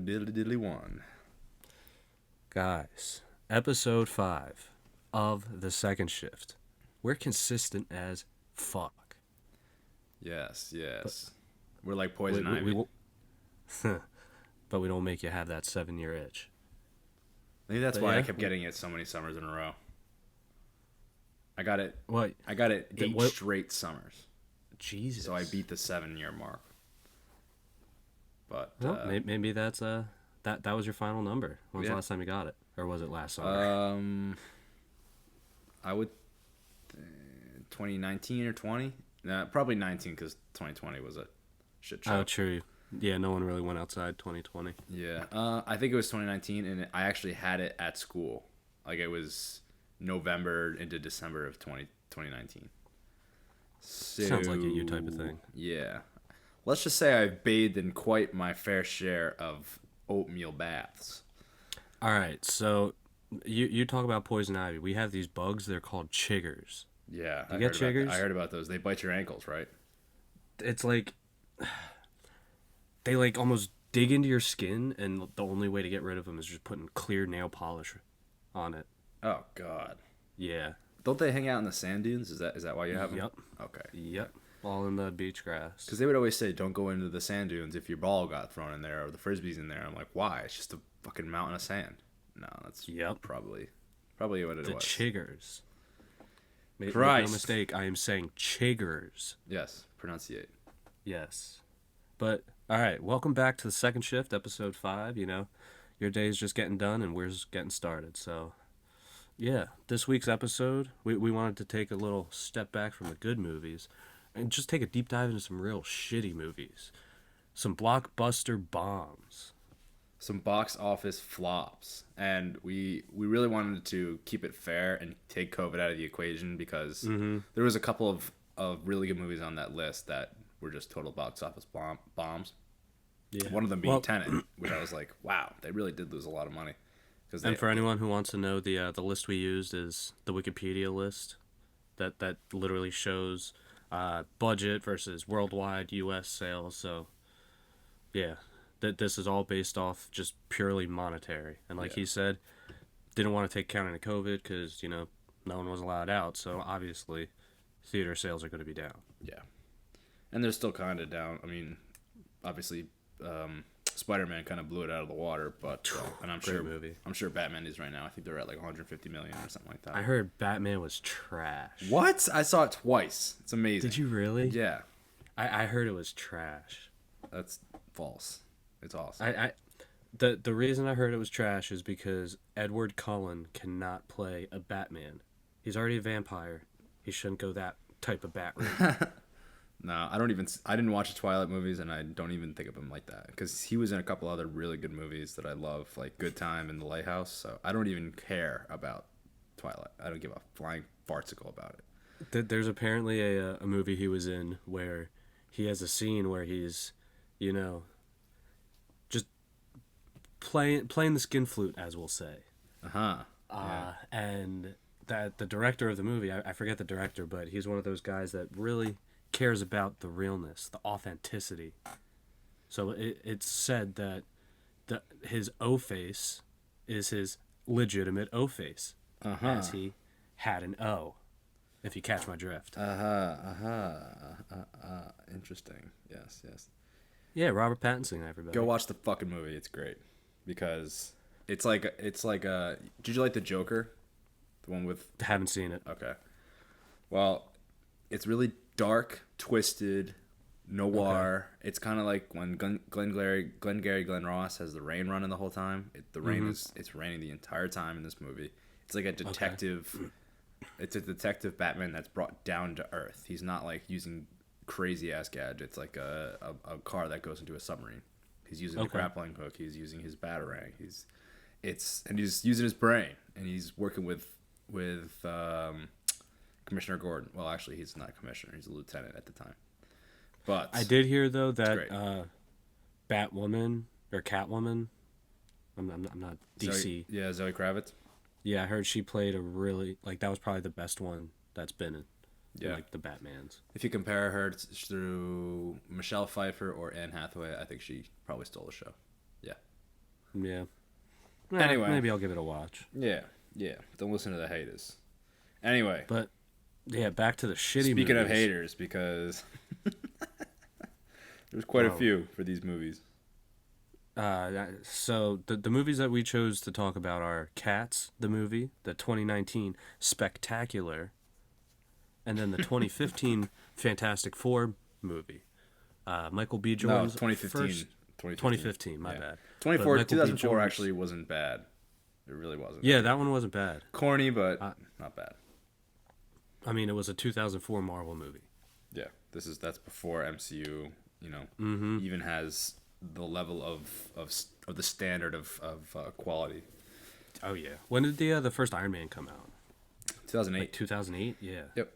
Diddly diddly one. Guys, episode 5 of the second shift. We're consistent as fuck. Yes, But yes. We're like we, poison we, we ivy. won't but we don't make you have that 7-year itch. Maybe that's But why I yeah, kept getting it so many summers in a row. I got it. what I got it eight what straight summers, so I Jesus. beat the 7 year mark. But Well, maybe that's that was your final number. When was the yeah, last time you got it? Or was it last summer? um, I would 2019 or 20. Nah, probably 19 because 2020 was a shit Oh, show. true. Yeah, no one really went outside 2020. Yeah, I think it was 2019, and I actually had it at school. Like it was November into December of 2019. Sounds like a you So type of thing. yeah, let's just say I've bathed in quite my fair share of oatmeal baths. All right, so you talk about poison ivy. We have these bugs. They're called chiggers. Yeah, You get I chiggers? heard about those. They bite your ankles, right? It's like they like almost dig into your skin, and the only way to get rid of them is just putting clear nail polish on it. Oh God, Yeah. don't they hang out in the sand dunes? Is that why you have them? Yep. Okay. Yep. All in the beach Because grass. they would always say, "Don't go into the sand dunes if your ball got thrown in there or the frisbee's in there." I'm like, why? It's just a fucking mountain of sand. No, that's Yep. probably what it The was. chiggers. Make no Christ. mistake, I am saying chiggers. Yes, pronunciate. Yes. But all right, welcome back to the second shift, episode 5. Your day's just getting done, and we're just getting started. So yeah, this week's episode, we wanted to take a little step back from the good movies and just take a deep dive into some real shitty movies. Some blockbuster bombs. Some box office flops, and we really wanted to keep it fair and take COVID out of the equation because there was a couple of really good movies on that list that were just total box office bombs. Yeah. One of them being Well, Tenet, which I was like, wow, they really did lose a lot of money. Because and for anyone who wants to know, the list we used is the Wikipedia list that literally shows budget versus worldwide U.S. sales. So yeah, that this is all based off just purely monetary. And like yeah, he said, didn't want to take account of COVID because no one was allowed out. So obviously, theater sales are going to be down. yeah, and they're still kind of down. I mean, obviously, Spider-Man kind of blew it out of the water, but and Great movie. I'm sure Batman is right now. I think they're at like 150 million or something like that. I heard Batman was trash. What? I saw it twice. It's amazing. Did you really? Yeah, I heard it was trash. that's false. It's awesome. The reason I heard it was trash is because Edward Cullen cannot play a Batman. He's already a vampire. He shouldn't go that type of bat route. No, I don't even. I didn't watch the Twilight movies, and I don't even think of him like that because he was in a couple other really good movies that I love, like Good Time and The Lighthouse. So I don't even care about Twilight. I don't give a flying fartsicle about it. There's apparently a movie he was in where he has a scene where he's, you know, just playing the skin flute, as we'll say. Uh-huh. Yeah. And that the director of the movie, I forget the director, but he's one of those guys that really cares about the realness, the authenticity. So it's said that his O face is his legitimate O face, Uh-huh. as he had an O, if you catch my drift. Uh-huh. Uh-huh. Interesting. Yes, yes. Yeah, Robert Pattinson, everybody. Go watch the fucking movie. It's great because it's like did you like the Joker? The one with Haven't seen it. okay. Well, it's really dark, twisted, noir. It's kind of like when Glenn Ross has the rain running the whole time. The rain is it's raining the entire time in this movie. It's like a detective. It's a detective Batman that's brought down to earth. He's not like using crazy ass gadgets like a car that goes into a submarine. He's using a Okay. grappling hook. He's using his batarang. He's using his brain, and he's working with Commissioner Gordon. Well, actually, he's not a commissioner; he's a lieutenant at the time. But I did hear though that great. Batwoman or Catwoman. I'm not DC. Zoe Kravitz. Yeah, I heard she played a really that was probably the best one that's been in Yeah, like the Batmans. if you compare her through Michelle Pfeiffer or Anne Hathaway, I think she probably stole the show. Yeah, Yeah. Anyway, Maybe I'll give it a watch. yeah, yeah. Don't listen to the haters. Anyway, But yeah, back to the shitty speaking of movies. haters, because there's quite a Oh, few for these movies. so the movies that we chose to talk about are Cats, the movie, the 2019 Spectacular, and then the 2015 Fantastic Four movie. Michael B. No, Jordan's 2015. first 2015. 2015, my Yeah. bad. 24, Michael B. 2004 Jordan's- actually wasn't bad. It really wasn't. Yeah, that one wasn't bad. Corny, but not bad. I mean, it was a 2004 Marvel movie. Yeah, that's before MCU. You know, Mm-hmm. even has the level of the standard of quality. Oh yeah. When did the first Iron Man come out? 2008. Like 2008. Yeah. Yep.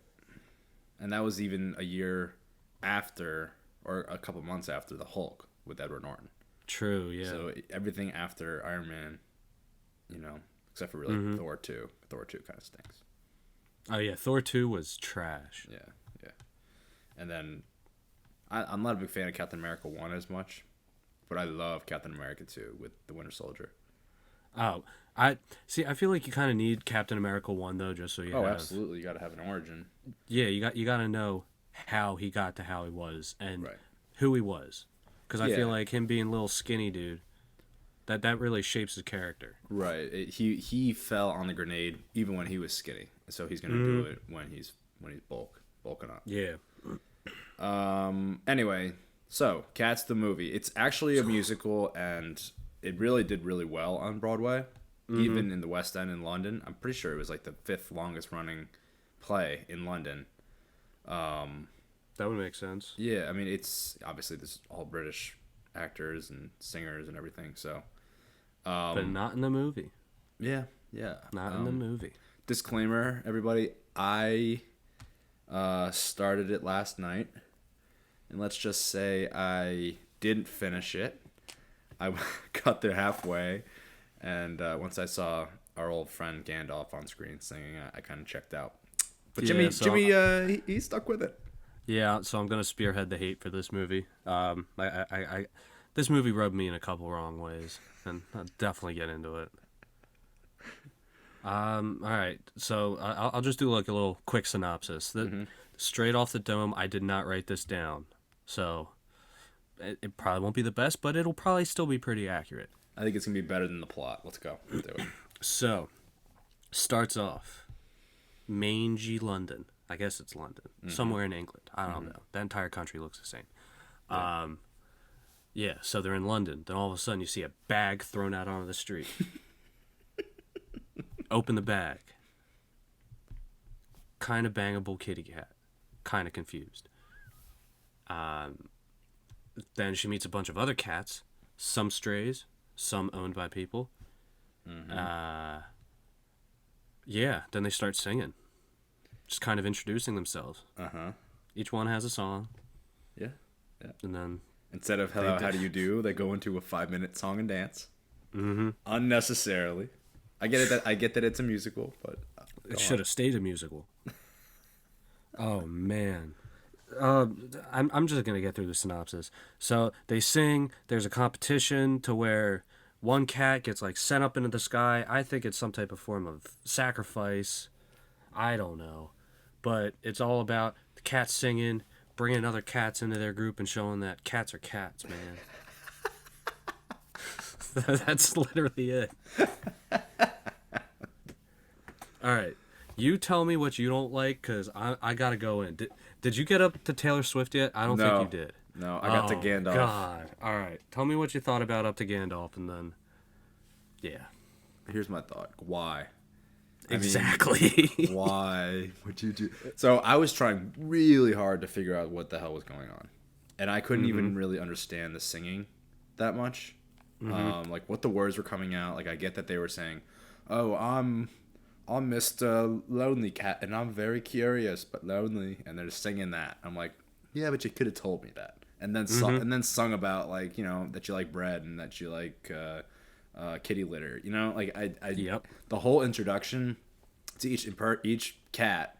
And that was even a year after, or a couple months after the Hulk with Edward Norton. True. Yeah. So everything after Iron Man, you know, except for really Thor 2. Thor 2 kind of stinks. Oh yeah. Thor 2 was trash. Yeah, yeah. And then I'm not a big fan of Captain America 1 as much, but I love Captain America 2 with the Winter Soldier. Oh, I see. I feel like you kind of need Captain America 1 though, just so you. Oh, have, absolutely. You got to have an origin. Yeah, you got to know how he got to how he was and Right. who he was, because I Yeah. feel like him being a little skinny dude, that really shapes his character. Right. He fell on the grenade even when he was skinny, so he's gonna do it when he's bulking up. Yeah. Anyway, so Cats the movie. It's actually a musical, and it really did really well on Broadway, even in the West End in London. I'm pretty sure it was like the 5th longest running play in London. That would make sense. Yeah, I mean, it's obviously this all British actors and singers and everything. So, But not in the movie. yeah. Not in the movie. Disclaimer, everybody. I started it last night, and let's just say I didn't finish it. I got there halfway, and once I saw our old friend Gandalf on screen singing, I kind of checked out. But Yeah, Jimmy, he stuck with it. Yeah, so I'm gonna spearhead the hate for this movie. This movie rubbed me in a couple wrong ways, and I'll definitely get into it. All right, so I'll just do like a little quick synopsis. Straight off the dome, I did not write this down, so it probably won't be the best, but it'll probably still be pretty accurate. I think it's gonna be better than the plot. Let's go. Do it. So, starts off, mangy London. I guess it's London, somewhere in England. I don't know. The entire country looks the same. Yeah, so they're in London. Then all of a sudden, you see a bag thrown out onto the street. Open the bag. Kind of bangable kitty cat. Kind of confused. Then she meets a bunch of other cats. Some strays, some owned by people. Yeah, then they start singing. Just kind of introducing themselves. Each one has a song. Yeah. Yeah. And then Instead of hello, how do you do, they go into a 5-minute song and dance. Unnecessarily. I get that it's a musical, but it should have stayed a musical. Oh man. I'm just gonna get through the synopsis. So they sing. There's a competition to where one cat gets like sent up into the sky. I think it's some type of form of sacrifice. I don't know, but it's all about the cats singing, bringing other cats into their group, and showing that cats are cats, man. That's literally it. All right. You tell me what you don't like, because I got to go in. Did you get up to Taylor Swift yet? I don't think you did. No, I got to Gandalf. God. All right. Tell me what you thought about Up to Gandalf, and then... Yeah. Here's my thought. Why? Exactly. Why would you do... So I was trying really hard to figure out what the hell was going on. And I couldn't even really understand the singing that much. Like what the words were coming out. Like I get that they were saying, oh, I'm Mr. Lonely Cat, and I'm very curious but lonely, and they're singing that. I'm like, yeah, but you could have told me that, and then sung about like, you know, that you like bread and that you like kitty litter. You know, like Yep. The whole introduction to each cat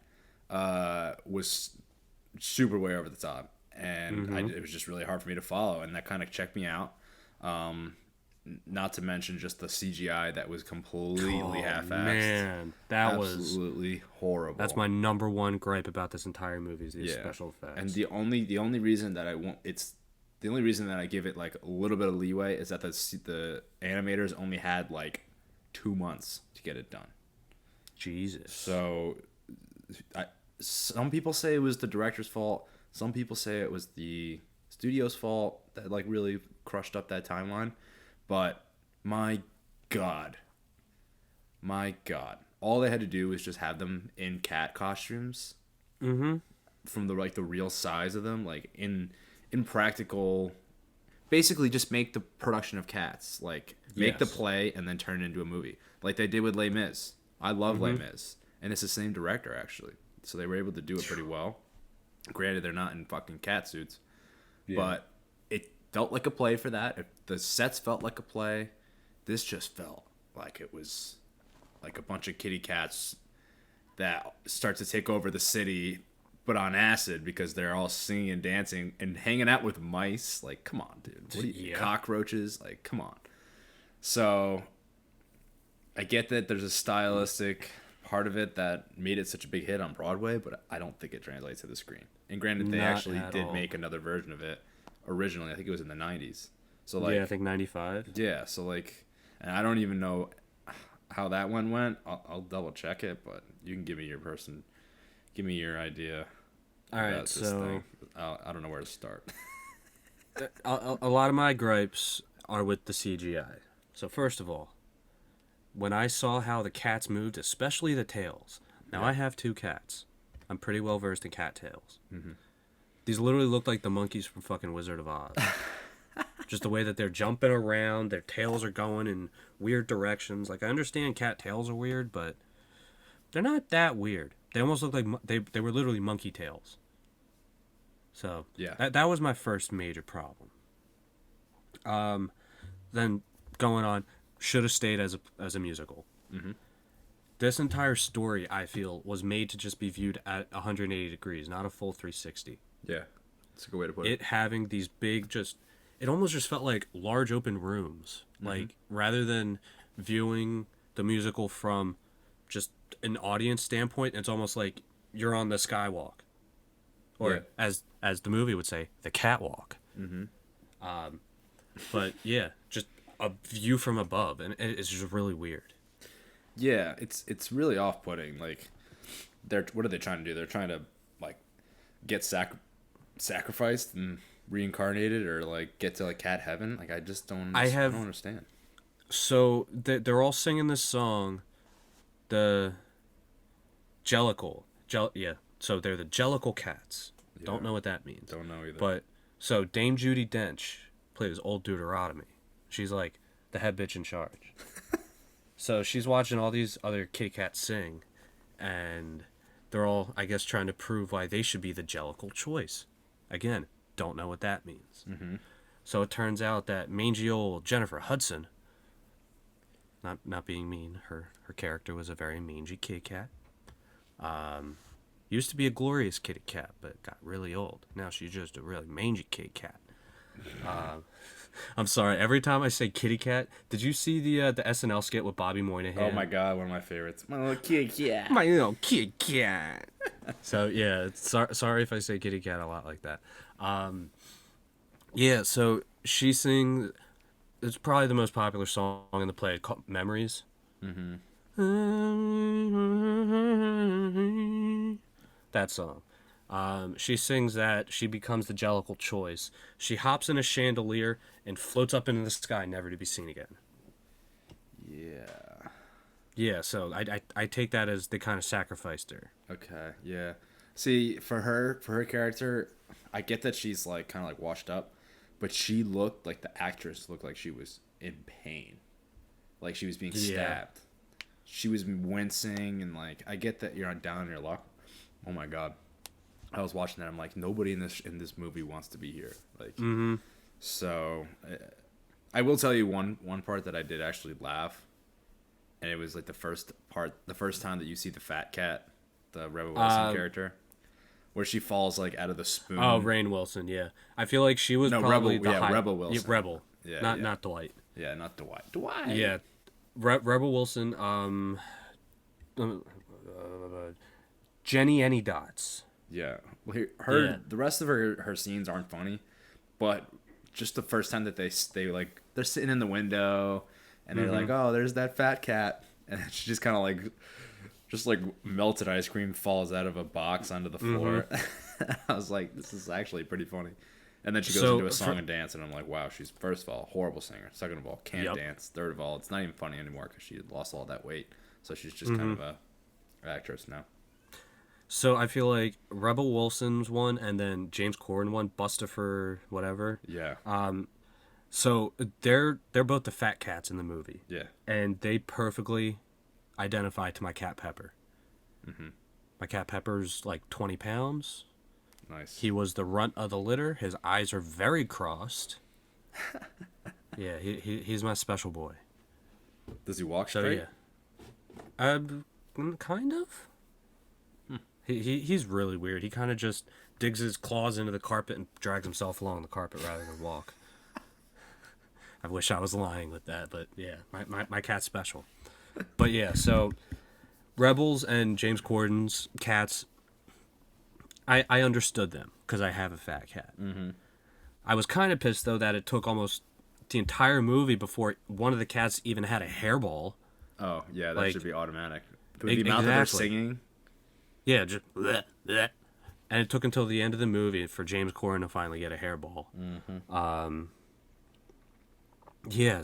was super way over the top, and it was just really hard for me to follow, and that kind of checked me out. not to mention just the CGI that was completely half-assed. Man, that was absolutely horrible. That's my number one gripe about this entire movie is these special effects. And the only reason that the only reason that I give it like a little bit of leeway is that the animators only had like 2 months to get it done. Jesus. So, some people say it was the director's fault. Some people say it was the studio's fault that like really crushed up that timeline. But my God, all they had to do was just have them in cat costumes. Mm-hmm. From the like the real size of them, like in practical. Basically, just make the production of Cats, like make the play and then turn it into a movie, like they did with Les Mis. I love Les Mis, and it's the same director actually, so they were able to do it pretty well. Granted, they're not in fucking cat suits, but it felt like a play for that. If the sets felt like a play, this just felt like it was like a bunch of kitty cats that start to take over the city, but on acid because they're all singing and dancing and hanging out with mice. Like, come on, dude. What are you, cockroaches? Like, come on. So, I get that there's a stylistic part of it that made it such a big hit on Broadway, but I don't think it translates to the screen. And granted, they actually did make another version of it originally. I think it was in the 90s. So, like, I think 95. Yeah, so, like, and I don't even know how that one went. I'll double check it, but you can give me your idea. All right, so I don't know where to start. a lot of my gripes are with the CGI. So first of all, when I saw how the cats moved, especially the tails. Now I have 2 cats. I'm pretty well versed in cat tails. Mm-hmm. These literally look like the monkeys from fucking Wizard of Oz. Just the way that they're jumping around, their tails are going in weird directions. Like, I understand cat tails are weird, but they're not that weird. They almost look like they were literally monkey tails. So that was my first major problem. Then going on, should have stayed as a musical. Mm-hmm. This entire story, I feel, was made to just be viewed at 180 degrees, not a full 360. Yeah, that's a good way to put it. It having these big, it almost just felt like large open rooms. Mm-hmm. Like, rather than viewing the musical from just an audience standpoint, it's almost like you're on the skywalk, or as the movie would say, the catwalk. Mm-hmm. But just a view from above, and it's just really weird. Yeah, it's really off-putting. Like, what are they trying to do? They're trying to like get sacrificed and reincarnated, or like get to like cat heaven. Like, I don't understand. So they're all singing this song, the Jellicle. So they're the Jellicle cats. Yeah. Don't know what that means. Don't know either. But so Dame Judi Dench played as Old Deuteronomy. She's like the head bitch in charge. So she's watching all these other kitty cats sing, and they're all, I guess, trying to prove why they should be the Jellicle choice. Again, don't know what that means. Mm-hmm. So it turns out that mangy old Jennifer Hudson, not being mean, her character was a very mangy kitty cat. Used to be a glorious kitty cat, but got really old. Now she's just a really mangy kitty cat. I'm sorry. Every time I say kitty cat, did you see the SNL skit with Bobby Moynihan? Oh my God, one of my favorites. My little kitty cat. My little kitty cat. So yeah, sorry if I say kitty cat a lot like that. So she sings. It's probably the most popular song in the play, called Memories. Mm-hmm. That song. She sings that. She becomes the Jellicle choice. She hops in a chandelier and floats up into the sky, never to be seen again. Yeah. Yeah, so I take that as they kind of sacrificed her. Okay, yeah. See, for her character, I get that she's like kind of like washed up, but she looked like the actress looked like she was in pain. Like she was being stabbed. She was wincing, and like, I get that you're down on your luck. Oh my God. I was watching that. I'm like, nobody in this movie wants to be here. Like, mm-hmm. So I will tell you one part that I did actually laugh, and it was like the first time that you see the fat cat, the Rebel Wilson character, where she falls like out of the spoon. Oh, Rainn Wilson, yeah. I feel like she was probably Rebel Wilson. Rebel, not Dwight. Yeah, not Dwight. Dwight. Yeah, Rebel Wilson. Jenny Any Dots. Yeah. Well, Yeah. the rest of her scenes aren't funny, but just the first time that they like they're sitting in the window and they're like, oh, there's that fat cat, and she just kind of like just like melted ice cream falls out of a box onto the floor. I was like, this is actually pretty funny. And then she goes into a song and dance, and I'm like, wow, she's first of all a horrible singer. Second of all, can't dance. Third of all, it's not even funny anymore because she had lost all that weight, so she's just kind of a actress now. So I feel like Rebel Wilson's one, and then James Corden one, Buster for whatever. Yeah. So they're both the fat cats in the movie. Yeah. And they perfectly identify to my cat Pepper. My cat Pepper's like 20 pounds. Nice. He was the runt of the litter. His eyes are very crossed. Yeah, he's my special boy. Does he walk So straight? yeah, kind of. He's really weird. He kind of just digs his claws into the carpet and drags himself along the carpet rather than walk. I wish I was lying with that, but yeah, my cat's special. But yeah, so Rebels and James Corden's cats, I understood them because I have a fat cat. I was kind of pissed though that it took almost the entire movie before one of the cats even had a hairball. Oh yeah, that Like, should be automatic. The amount that they're singing. Yeah, just bleh, bleh. And it took until the end of the movie for James Corden to finally get a hairball. Yeah,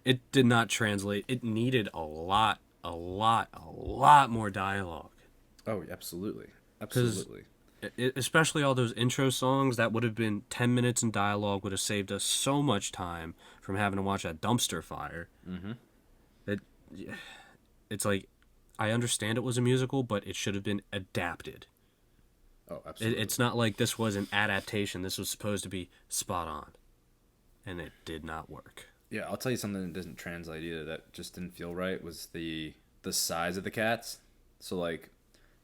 it did not translate. It needed a lot more dialogue. Oh, absolutely, absolutely. Especially all those intro songs that would have been 10 minutes in dialogue would have saved us so much time from having to watch that dumpster fire. It's like, I understand it was a musical, but it should have been adapted. Oh, absolutely. It's not like this was an adaptation. This was supposed to be spot on. And it did not work. Yeah, I'll tell you something that doesn't translate either that just didn't feel right was the size of the cats. So, like,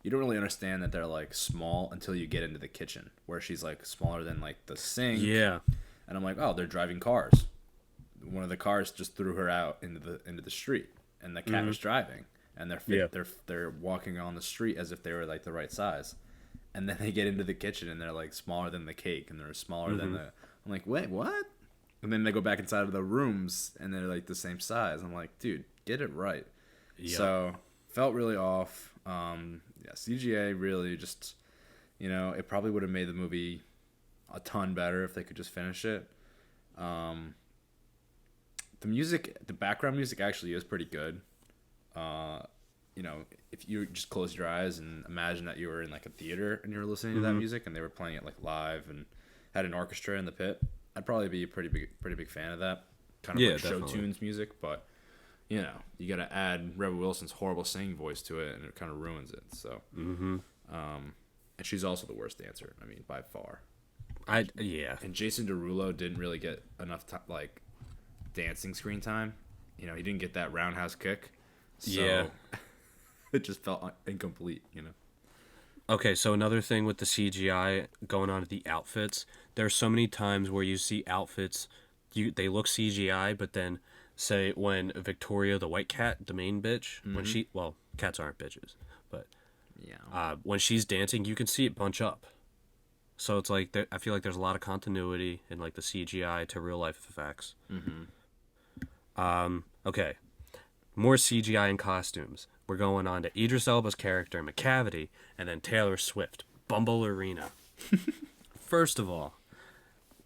you don't really understand that they're, like, small until you get into the kitchen, where she's, like, smaller than, like, the sink. Yeah. And I'm like, oh, they're driving cars. One of the cars just threw her out into the street, and the cat was driving. And they're walking on the street as if they were like the right size, and then they get into the kitchen and they're like smaller than the cake and they're smaller than the. I'm like, wait, what? And then they go back inside of the rooms and they're like the same size. I'm like, dude, get it right. Yep. So felt really off. Yeah, CGA really just, it probably would have made the movie a ton better if they could just finish it. The background music actually is pretty good. If you just close your eyes and imagine that you were in like a theater and you were listening to that music and they were playing it like live and had an orchestra in the pit, I'd probably be a pretty big fan of that kind of like show tunes music. But you got to add Rebel Wilson's horrible singing voice to it and it kind of ruins it. So, and she's also the worst dancer. I mean, by far. And Jason Derulo didn't really get enough like dancing screen time. He didn't get that roundhouse kick. So it just felt incomplete, Okay, so another thing with the CGI going on to the outfits, there are so many times where you see outfits, they look CGI, but then say when Victoria, the white cat, the main bitch, when cats aren't bitches, but when she's dancing, you can see it bunch up. So it's like I feel like there's a lot of continuity in like the CGI to real life effects. Okay. More CGI and costumes. We're going on to Idris Elba's character, McCavity, and then Taylor Swift, Bumble Arena. First of all,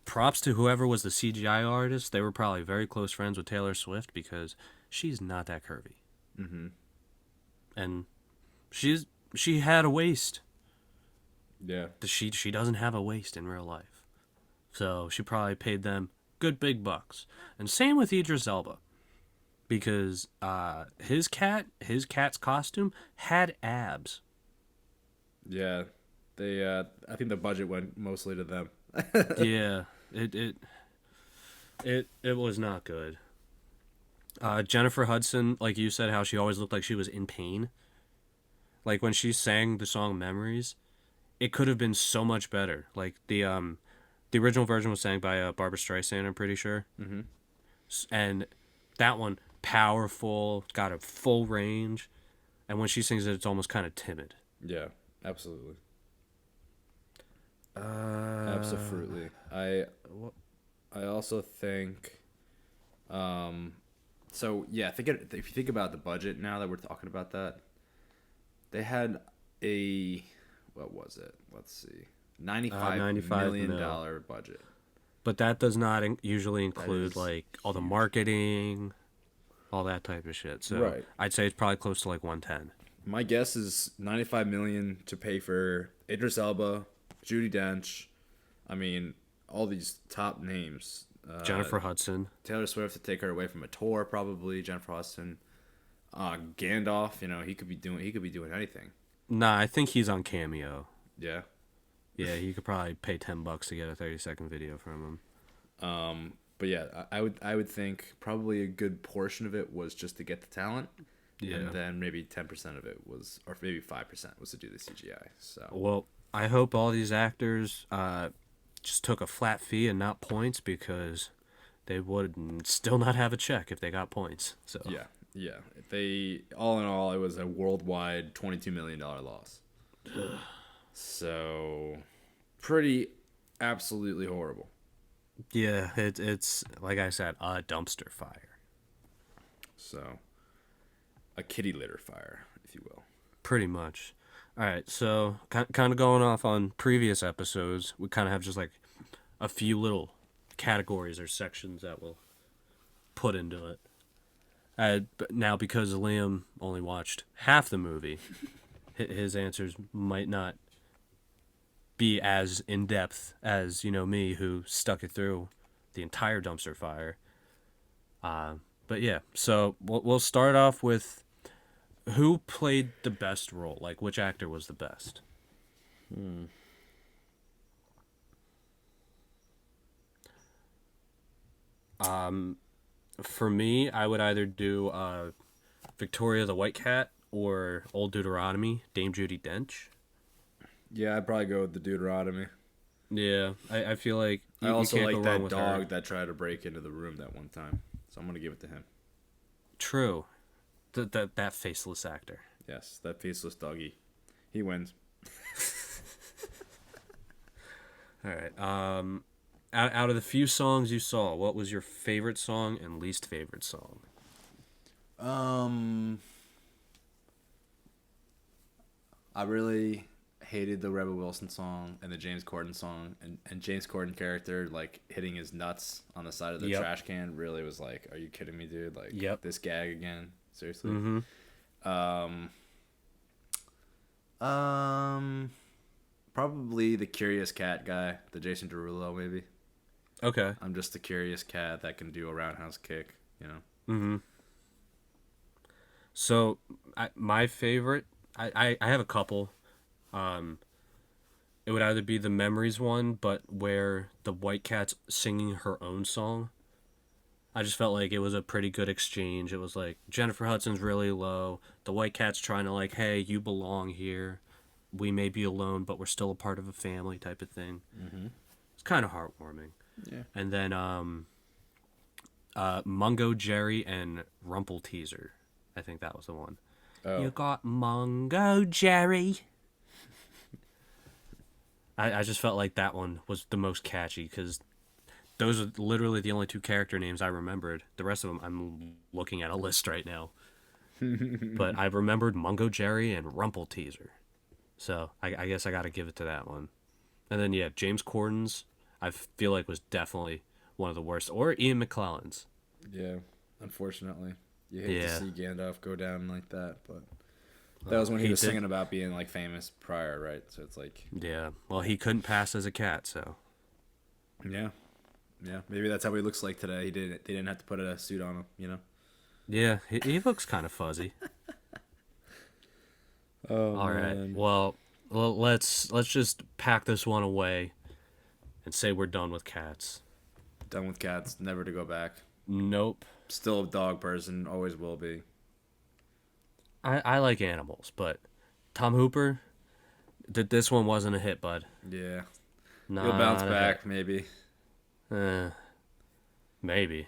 props to whoever was the CGI artist. They were probably very close friends with Taylor Swift because she's not that curvy. And she had a waist. Yeah. She doesn't have a waist in real life. So she probably paid them good big bucks. And same with Idris Elba. Because his cat's costume had abs. Yeah, they. I think the budget went mostly to them. Yeah, it was not good. Jennifer Hudson, like you said, how she always looked like she was in pain. Like when she sang the song "Memories," it could have been so much better. Like the original version was sang by Barbra Streisand, I'm pretty sure. And that one, powerful, got a full range. And when she sings it, it's almost kind of timid. Yeah, absolutely. Uh, Absolutely. I also think so yeah, if you think about the budget now that we're talking about that, they had a what was it? Let's see. 95 95 million mil. dollar budget. But that does not usually That include is like all the huge. marketing, all that type of shit. So Right. I'd say it's probably close to like 110. My guess is 95 million to pay for Idris Elba, Judi Dench. I mean, all these top names. Jennifer Hudson. Taylor Swift to take her away from a tour, probably. Jennifer Hudson. Gandalf, he could be doing anything. Nah, I think he's on Cameo. Yeah. Yeah, you could probably pay $10 to get a 30-second video from him. But yeah, I would think probably a good portion of it was just to get the talent, Yeah. and then maybe 10% of it was, or maybe 5% was to do the CGI. So Well, I hope all these actors just took a flat fee and not points because they would still not have a check if they got points. So yeah, yeah. They all in all, it was a worldwide $22 million loss. So pretty absolutely horrible. yeah, it's like I said, a dumpster fire. So a kitty litter fire, if you will. Pretty much. All right, so kind of going off on previous episodes, we kind of have just like a few little categories or sections that we'll put into it. But now, because Liam only watched half the movie, his answers might not be as in depth as me, who stuck it through the entire dumpster fire. But yeah, so we'll start off with who played the best role? Like, which actor was the best? For me, I would either do Victoria the White Cat or Old Deuteronomy, Dame Judi Dench. Yeah, I'd probably go with the Deuteronomy. Yeah, I feel like I you also can't go like wrong that with dog her. that tried to break into the room that one time. So I'm gonna give it to him. True. That faceless actor. Yes, that faceless doggy. He wins. All right. Out of the few songs you saw, what was your favorite song and least favorite song? Um, I really hated the Rebel Wilson song and the James Corden song, and James Corden character like hitting his nuts on the side of the Yep. trash can really was like, are you kidding me, dude? Like Yep. this gag again? Seriously? Mm-hmm. Um, um, Probably the Curious Cat guy, the Jason Derulo maybe. Okay. I'm just a curious cat that can do a roundhouse kick, you know. Mm-hmm. So, my favorite, I have a couple. It would either be the Memories one, but where the White Cat's singing her own song. I just felt like it was a pretty good exchange. It was like Jennifer Hudson's really low. The White Cat's trying to like, hey, you belong here. We may be alone, but we're still a part of a family type of thing. Mm-hmm. It's kind of heartwarming. Yeah. And then Mungo Jerry and Rumple Teaser. I think that was the one. Oh. You got Mungo Jerry. I just felt like that one was the most catchy because those are literally the only two character names I remembered. The rest of them, I'm looking at a list right now. But I remembered Mungo Jerry and Rumple Teaser. So I guess I got to give it to that one. And then, yeah, James Corden's, I feel like was definitely one of the worst. Or Ian McClellan's. Yeah, unfortunately. You hate to Yeah. see Gandalf go down like that, but that was when he he was did- singing about being like famous prior, right? So it's like, Yeah. Well, he couldn't pass as a cat, so. yeah, yeah. Maybe that's how he looks like today. They didn't have to put a suit on him, you know. Yeah, he looks kind of fuzzy. Oh, All right. Well, let's just pack this one away and say we're done with cats. Done with cats. Never to go back. Nope. Still a dog person. Always will be. I like animals, but Tom Hooper, this one wasn't a hit, bud. Yeah. Not He'll bounce a back, maybe. hit. Maybe.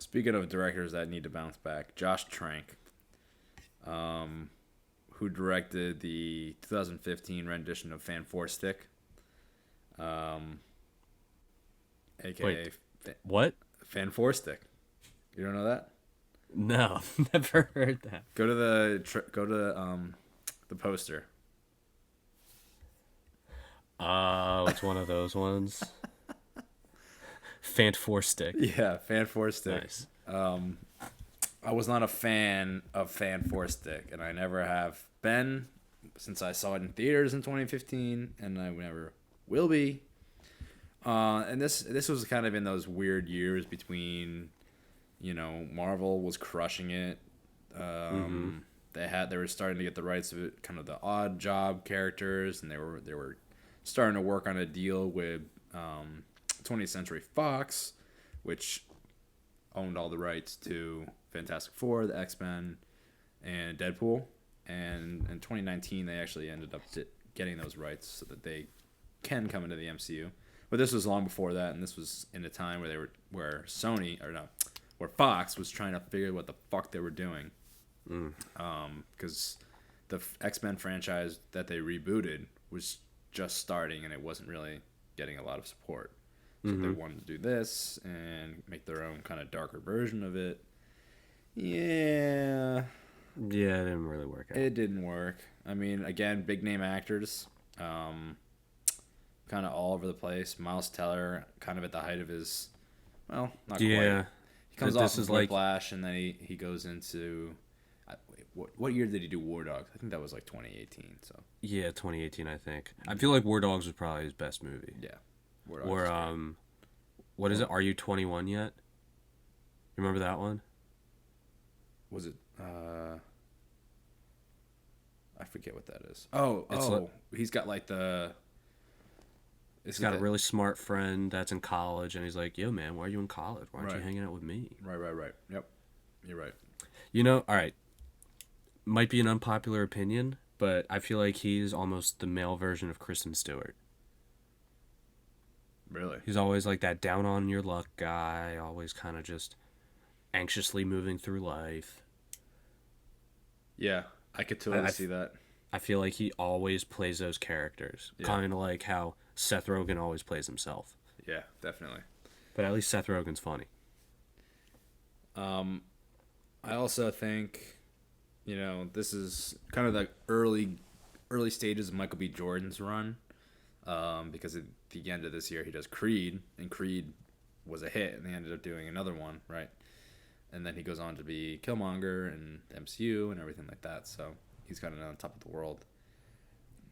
Speaking of directors that need to bounce back, Josh Trank, who directed the 2015 rendition of Fan Four Stick, aka Wait, what? Fan Four Stick. You don't know that? No, never heard that. Go to the poster. Oh, it's one of those ones. Fant Four Stick. Yeah, Fan Four Stick. Nice. I was not a fan of Fan Four Stick, and I never have been since I saw it in theaters in 2015, and I never will be. And this was kind of in those weird years between, Marvel was crushing it. They were starting to get the rights of it, kind of the odd job characters, and they were starting to work on a deal with 20th Century Fox, which owned all the rights to Fantastic Four, the X-Men, and Deadpool. And in 2019, they actually ended up getting those rights so that they can come into the MCU. But this was long before that, and this was in a time where Fox was trying to figure out what the fuck they were doing. Because the X-Men franchise that they rebooted was just starting, and it wasn't really getting a lot of support. So they wanted to do this and make their own kind of darker version of it. Yeah. Yeah, it didn't really work out. It didn't work. I mean, again, big name actors. Kind of all over the place. Miles Teller, kind of at the height of his, not quite. He comes off of Whiplash, and then he goes into, what year did he do War Dogs? I think that was like 2018. So yeah, 2018, I think. I feel like War Dogs was probably his best movie. Yeah. Or what is it? Are You 21 Yet? You remember that one? Was it? I forget what that is. He's got like the. He's got a really smart friend that's in college, and he's like, "Yo, man, why are you in college? Why aren't you hanging out with me?" Right. Yep, you're right. All right. Might be an unpopular opinion, but I feel like he's almost the male version of Kristen Stewart. Really? He's always like that down on your luck guy, always kind of just anxiously moving through life. Yeah, I could totally see that. I feel like he always plays those characters, kind of like how Seth Rogen always plays himself. Yeah, definitely. But at least Seth Rogen's funny. I also think, this is kind of the early stages of Michael B. Jordan's run, because at the end of this year he does Creed, and Creed was a hit, and they ended up doing another one, right? And then he goes on to be Killmonger and MCU and everything like that. So he's kind of on top of the world.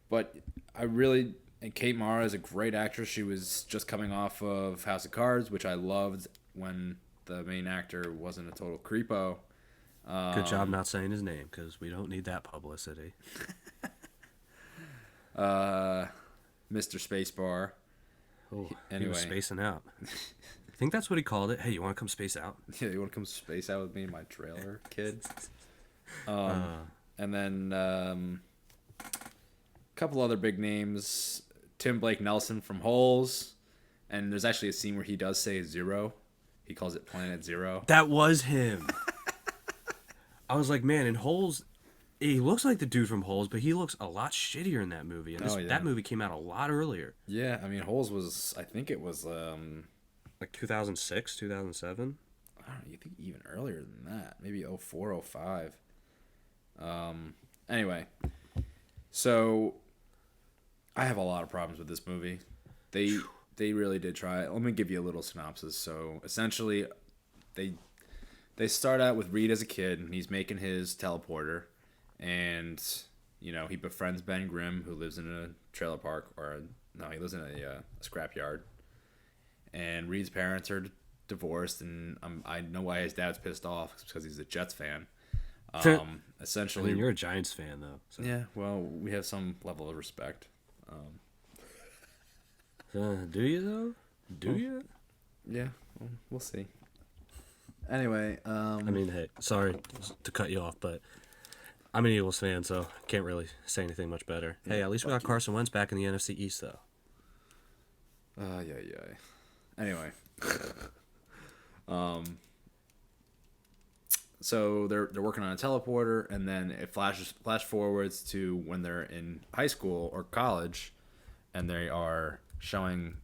But and Kate Mara is a great actress. She was just coming off of House of Cards, which I loved when the main actor wasn't a total creepo. Good job not saying his name, because we don't need that publicity. Mr. Spacebar. Oh, anyway. He was spacing out. I think that's what he called it. Hey, you want to come space out? Yeah, you want to come space out with me in my trailer, kid? And then a couple other big names. Tim Blake Nelson from Holes. And there's actually a scene where he does say Zero. He calls it Planet Zero. That was him. I was like, man, in Holes, he looks like the dude from Holes, but he looks a lot shittier in that movie. And that movie came out a lot earlier. Yeah, I mean, Holes was, I think it was... like 2006, 2007? I don't know, you think even earlier than that. Maybe 04, 05. Anyway, so I have a lot of problems with this movie. They really did try it. Let me give you a little synopsis. So essentially, they start out with Reed as a kid, and he's making his teleporter, and he befriends Ben Grimm, who lives in a trailer park, he lives in a scrapyard. And Reed's parents are divorced, and I know why his dad's pissed off. It's because he's a Jets fan. Essentially, I mean, you're a Giants fan, though. So. Yeah, well, we have some level of respect. Do you, though? Do you? Yeah, well, we'll see. Anyway, I mean, hey, sorry to cut you off, but I'm an Eagles fan, so can't really say anything much better. Yeah, hey, at least we got Carson Wentz back in the NFC East, though. Yeah. Anyway, So they're working on a teleporter, and then it flash forwards to when they're in high school or college, and they are showing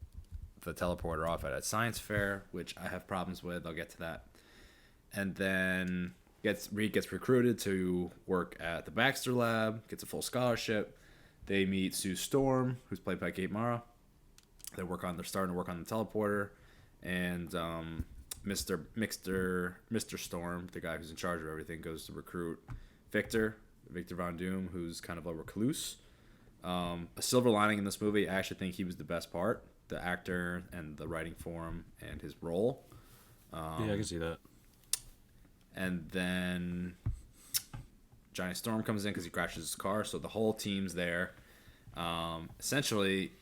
the teleporter off at a science fair, which I have problems with. I'll get to that. And then Reed gets recruited to work at the Baxter Lab, gets a full scholarship. They meet Sue Storm, who's played by Kate Mara. They're starting to work on the teleporter, and Mr. Storm, the guy who's in charge of everything, goes to recruit Victor Von Doom, who's kind of a recluse. A silver lining in this movie, I actually think he was the best part. The actor and the writing for him and his role. Yeah, I can see that. And then Johnny Storm comes in because he crashes his car, so the whole team's there. Essentially,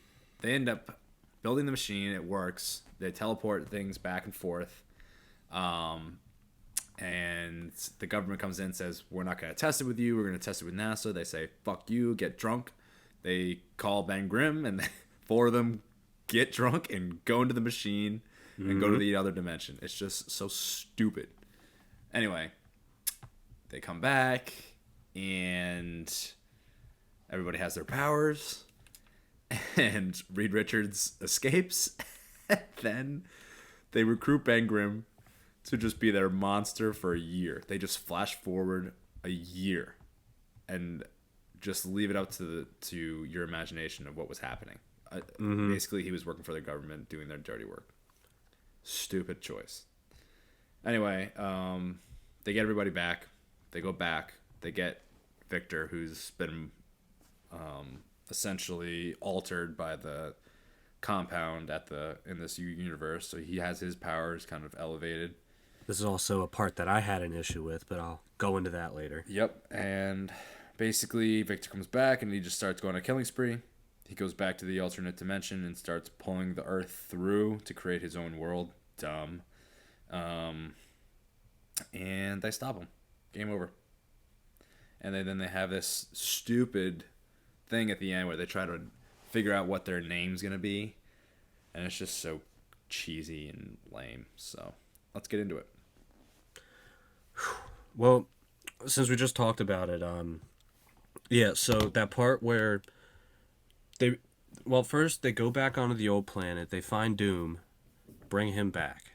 they end up building the machine. It works. They teleport things back and forth. And the government comes in and says, we're not going to test it with you. We're going to test it with NASA. They say, fuck you, get drunk. They call Ben Grimm, and four of them get drunk and go into the machine and go to the other dimension. It's just so stupid. Anyway, they come back, and everybody has their powers, and Reed Richards escapes, and then they recruit Ben Grimm to just be their monster for a year. They just flash forward a year and just leave it up to your imagination of what was happening. Basically, he was working for the government, doing their dirty work. Stupid choice. Anyway, they get everybody back. They go back. They get Victor, who's been essentially altered by the compound in this universe. So he has his powers kind of elevated. This is also a part that I had an issue with, but I'll go into that later. Yep. And basically, Victor comes back, and he just starts going on a killing spree. He goes back to the alternate dimension and starts pulling the Earth through to create his own world. Dumb. And they stop him. Game over. And then they have this stupid thing at the end where they try to figure out what their name's going to be. And it's just so cheesy and lame. So let's get into it. Well, since we just talked about it, so that part where first they go back onto the old planet, they find Doom, bring him back.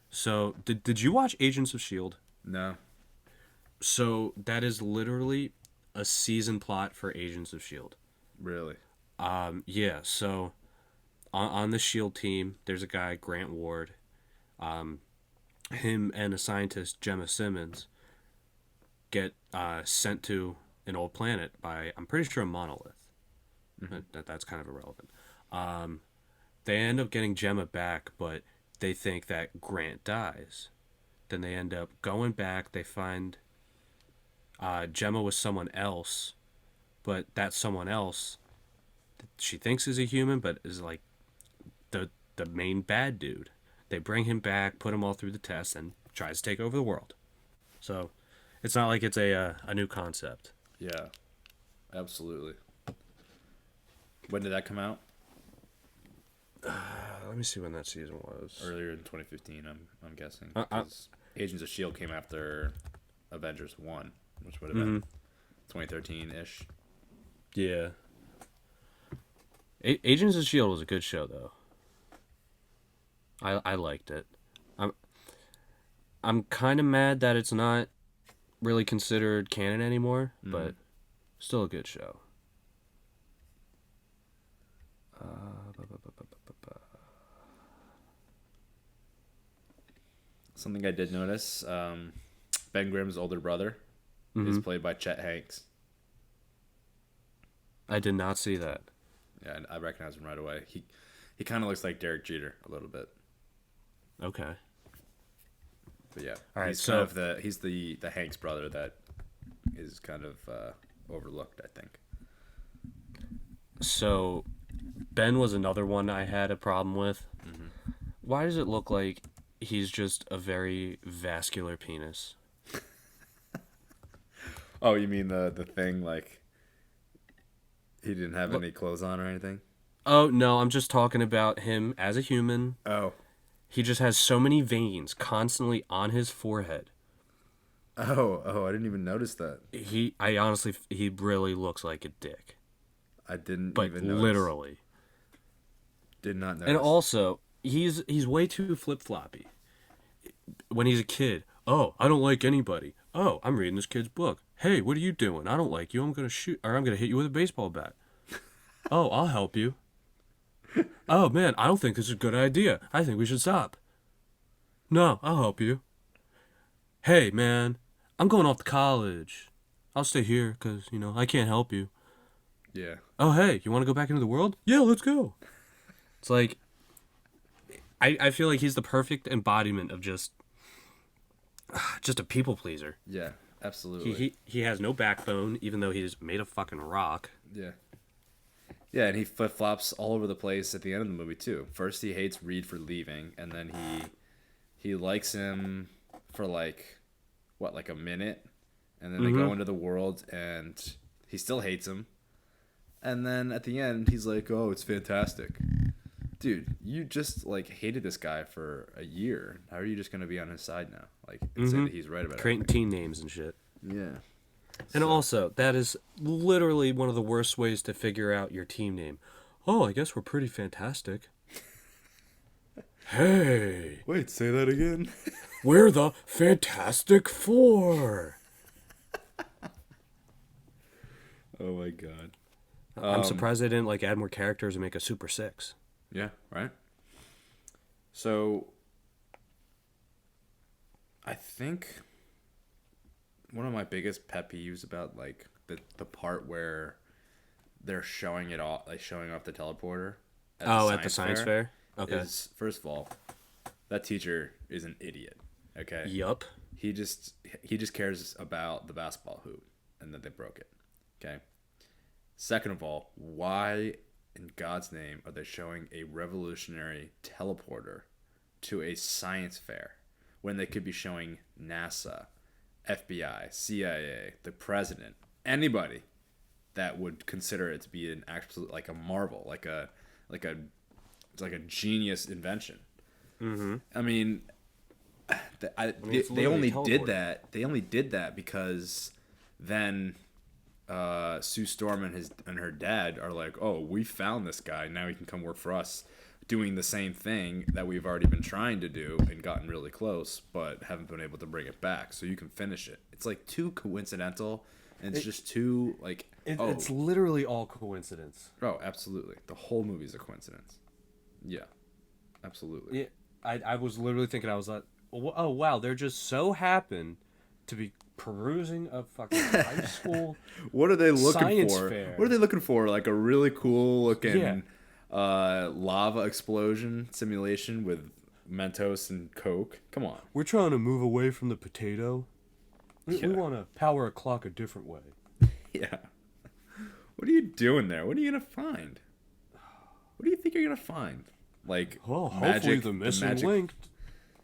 So, did you watch Agents of S.H.I.E.L.D.? No. So, that is literally a season plot for Agents of S.H.I.E.L.D. Really? Yeah, so on the S.H.I.E.L.D. team, there's a guy, Grant Ward. Him and a scientist, Gemma Simmons, get sent to an old planet by, I'm pretty sure, a monolith. That's kind of irrelevant. They end up getting Gemma back, but they think that Grant dies. Then they end up going back. They find Gemma was someone else, but that someone else she thinks is a human, but is like the main bad dude. They bring him back, put him all through the test, and tries to take over the world. So it's not like it's a new concept. Yeah, absolutely. When did that come out? Let me see when that season was. Earlier in 2015, I'm guessing. Because Agents of S.H.I.E.L.D. came after Avengers 1, which would have been 2013-ish. Yeah. Agents of S.H.I.E.L.D. was a good show, though. I liked it. I'm kind of mad that it's not really considered canon anymore, but still a good show. Something I did notice, Ben Grimm's older brother is played by Chet Hanks. I did not see that. Yeah, I recognize him right away. He kind of looks like Derek Jeter a little bit. Okay. But yeah, all right. He's So kind of he's the Hanks brother that is kind of overlooked, I think. So Ben was another one I had a problem with. Why does it look like he's just a very vascular penis? Oh, you mean the thing like he didn't have any clothes on or anything? Oh no, I'm just talking about him as a human. Oh. He just has so many veins constantly on his forehead. Oh, I didn't even notice that. He really looks like a dick. I didn't But even notice. literally. Did not And notice. also, he's way too flip-floppy. When he's a kid, oh, I don't like anybody. Oh, I'm reading this kid's book. Hey, what are you doing? I don't like you. I'm gonna hit you with a baseball bat. Oh, I'll help you. Oh man, I don't think this is a good idea. I think we should stop. No, I'll help you. Hey man, I'm going off to college. I'll stay here because, I can't help you. Yeah. Oh hey, you want to go back into the world? Yeah, let's go. It's like, I feel like he's the perfect embodiment of just a people pleaser. Yeah. Absolutely. He has no backbone, even though he's made of fucking rock. Yeah. Yeah, and he flip flops all over the place at the end of the movie too. First, he hates Reed for leaving, and then he likes him for like a minute, and then they go into the world, and he still hates him. And then at the end, he's like, "Oh, it's fantastic." Dude, you just like hated this guy for a year. How are you just gonna be on his side now? Like, and say that he's right about Creating team names and shit. Yeah. And also, that is literally one of the worst ways to figure out your team name. Oh, I guess we're pretty fantastic. Hey, Wait, say that again. we're the Fantastic Four. Oh my god. I'm surprised they didn't add more characters and make a Super Six. Yeah, right. So, I think one of my biggest pet peeves about the part where they're showing it off, like showing off the teleporter. At the science fair. Okay. Is first of all, that teacher is an idiot. Okay. Yup. He just cares about the basketball hoop and that they broke it. Okay. Second of all, why in God's name are they showing a revolutionary teleporter to a science fair when they could be showing NASA, FBI, CIA, the president, anybody that would consider it to be an absolute like a marvel, like a genius invention. Mm-hmm. I mean, they only did that. They only did that because then Sue Storm and her dad are like, "Oh, we found this guy. Now he can come work for us, doing the same thing that we've already been trying to do and gotten really close, but haven't been able to bring it back. So you can finish it." It's like too coincidental, and it's just too like. It's literally all coincidence. Oh, absolutely. The whole movie's a coincidence. Yeah, absolutely. Yeah, I was literally thinking, I was like, oh wow, they're just so happen to be perusing a fucking high school. What are they looking science for? Fair. What are they looking for? Like a really cool looking Yeah. lava explosion simulation with Mentos and Coke. Come on. We're trying to move away from the potato. We Yeah. want to power a clock a different way. Yeah. What are you doing there? What are you gonna find? What do you think you're gonna find? Like, Oh, hopefully the missing link.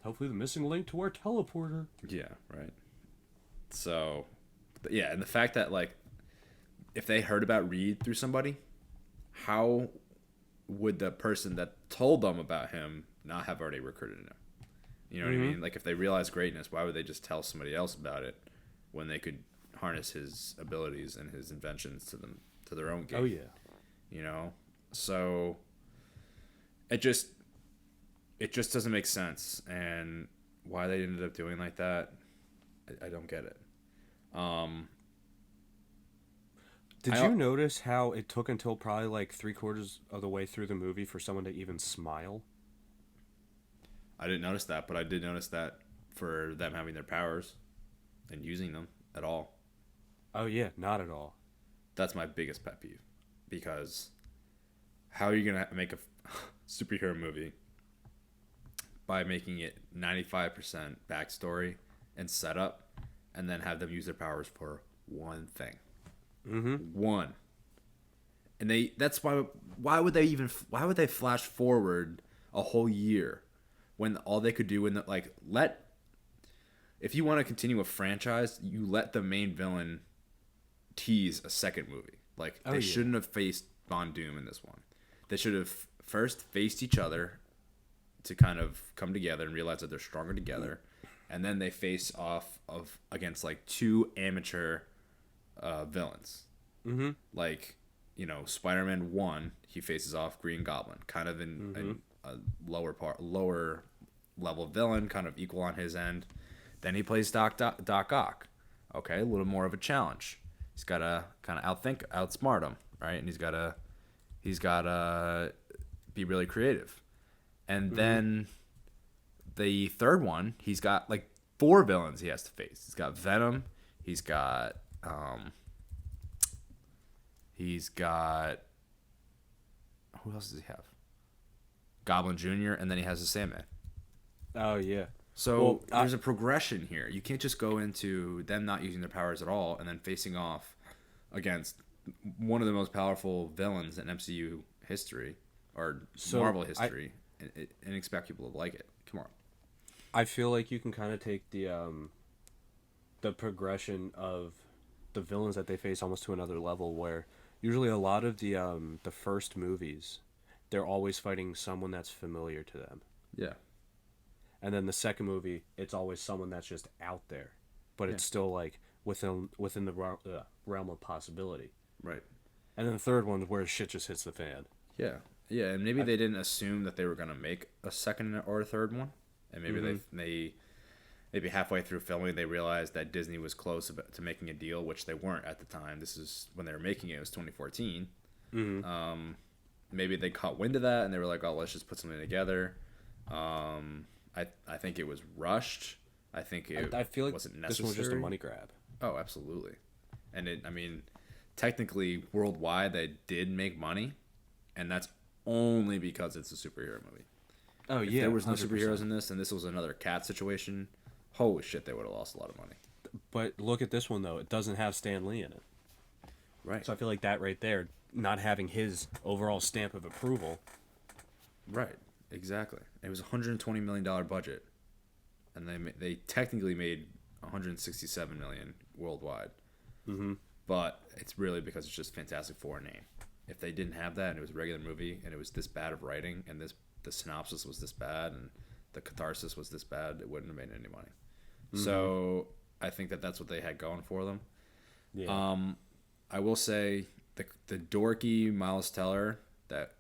Hopefully the missing link to our teleporter. Yeah, right. So, yeah, and the fact that if they heard about Reed through somebody, how would the person that told them about him not have already recruited him? You know what I mean? Like, if they realize greatness, why would they just tell somebody else about it when they could harness his abilities and his inventions to their own game? Oh yeah. You know, so it just doesn't make sense, and why they ended up doing like that, I don't get it. Did you notice how it took until probably 3/4 of the way through the movie for someone to even smile? I didn't notice that, but I did notice that for them having their powers and using them at all. Oh yeah, not at all. That's my biggest pet peeve, because how are you gonna make a superhero movie by making it 95% backstory and setup, and then have them use their powers for one thing? One. And that's why would they flash forward a whole year when all they could do if you want to continue a franchise, you let the main villain tease a second movie. They shouldn't have faced Von Doom in this one. They should have first faced each other to kind of come together and realize that they're stronger together, and then they face off against like two amateur villains. Mm-hmm. Like, Spider-Man 1, he faces off Green Goblin, kind of in a lower level villain, kind of equal on his end. Then he plays Doc Ock. Okay, a little more of a challenge. He's got to kind of outsmart him, right? And he's got to be really creative. And then the third one, he's got like 4 villains he has to face. He's got Venom. He's got who else does he have? Goblin Jr. And then he has the Sandman. Oh yeah. So there's a progression here. You can't just go into them not using their powers at all and then facing off against one of the most powerful villains in MCU history or Marvel history and expect people to like it. Come on. I feel like you can kind of take the progression of the villains that they face almost to another level, where usually a lot of the first movies, they're always fighting someone that's familiar to them. Yeah. And then the second movie, it's always someone that's just out there, but it's still like within the realm of possibility. Right. And then the third one, where shit just hits the fan. Yeah. Yeah, and maybe they didn't assume that they were going to make a second or a third one. And maybe maybe halfway through filming, they realized that Disney was close to making a deal, which they weren't at the time. This is when they were making it. It was 2014. Mm-hmm. Maybe they caught wind of that, and they were like, oh, let's just put something together. I think it was rushed. I think I feel like wasn't necessary. This one was just a money grab. Oh, absolutely. And technically, worldwide, they did make money, and that's only because it's a superhero movie. Oh, if there was no 100%. Superheroes in this, and this was another cat situation, holy shit, they would have lost a lot of money. But look at this one, though. It doesn't have Stan Lee in it. Right. So I feel like that right there, not having his overall stamp of approval. Right. Exactly. It was a $120 million budget, and they technically made $167 million worldwide. Mm-hmm. But it's really because it's just Fantastic Four name. If they didn't have that, and it was a regular movie, and it was this bad of writing, and the synopsis was this bad, and the catharsis was this bad, it wouldn't have made any money. Mm-hmm. So I think that's what they had going for them. Yeah. I will say the dorky Miles Teller, that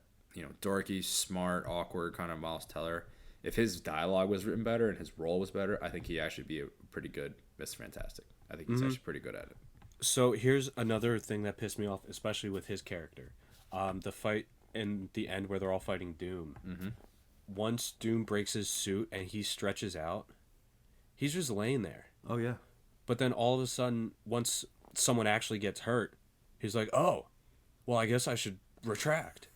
dorky, smart, awkward kind of Miles Teller, if his dialogue was written better and his role was better, I think he'd actually be a pretty good Mr. Fantastic. I think he's actually pretty good at it. So here's another thing that pissed me off, especially with his character. The fight in the end where they're all fighting Doom. Mm-hmm. Once Doom breaks his suit and he stretches out, he's just laying there. Oh, yeah. But then all of a sudden, once someone actually gets hurt, he's like, oh, well, I guess I should retract.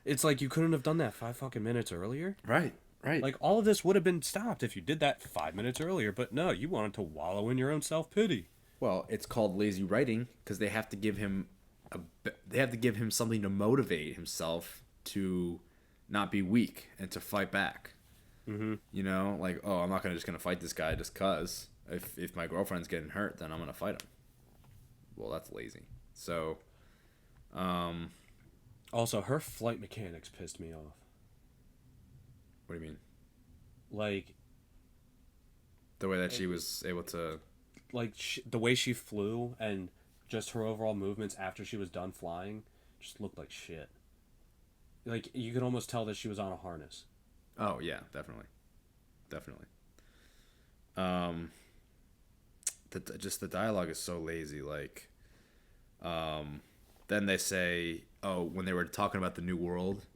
It's like you couldn't have done that 5 fucking minutes earlier. Right. Like, all of this would have been stopped if you did that 5 minutes earlier, but no, you wanted to wallow in your own self-pity. Well, it's called lazy writing because they have to give him something to motivate himself to not be weak and to fight back. Mm-hmm. Like, oh, I'm not just gonna fight this guy just cause. If my girlfriend's getting hurt, then I'm gonna fight him. Well, that's lazy. So, also, her flight mechanics pissed me off. What do you mean? Like, the way that she was able to, like, the way she flew and just her overall movements after she was done flying just looked like shit. Like, you could almost tell that she was on a harness. Oh yeah, definitely. Just the dialogue is so lazy. Like, then they say, oh, when they were talking about the new world,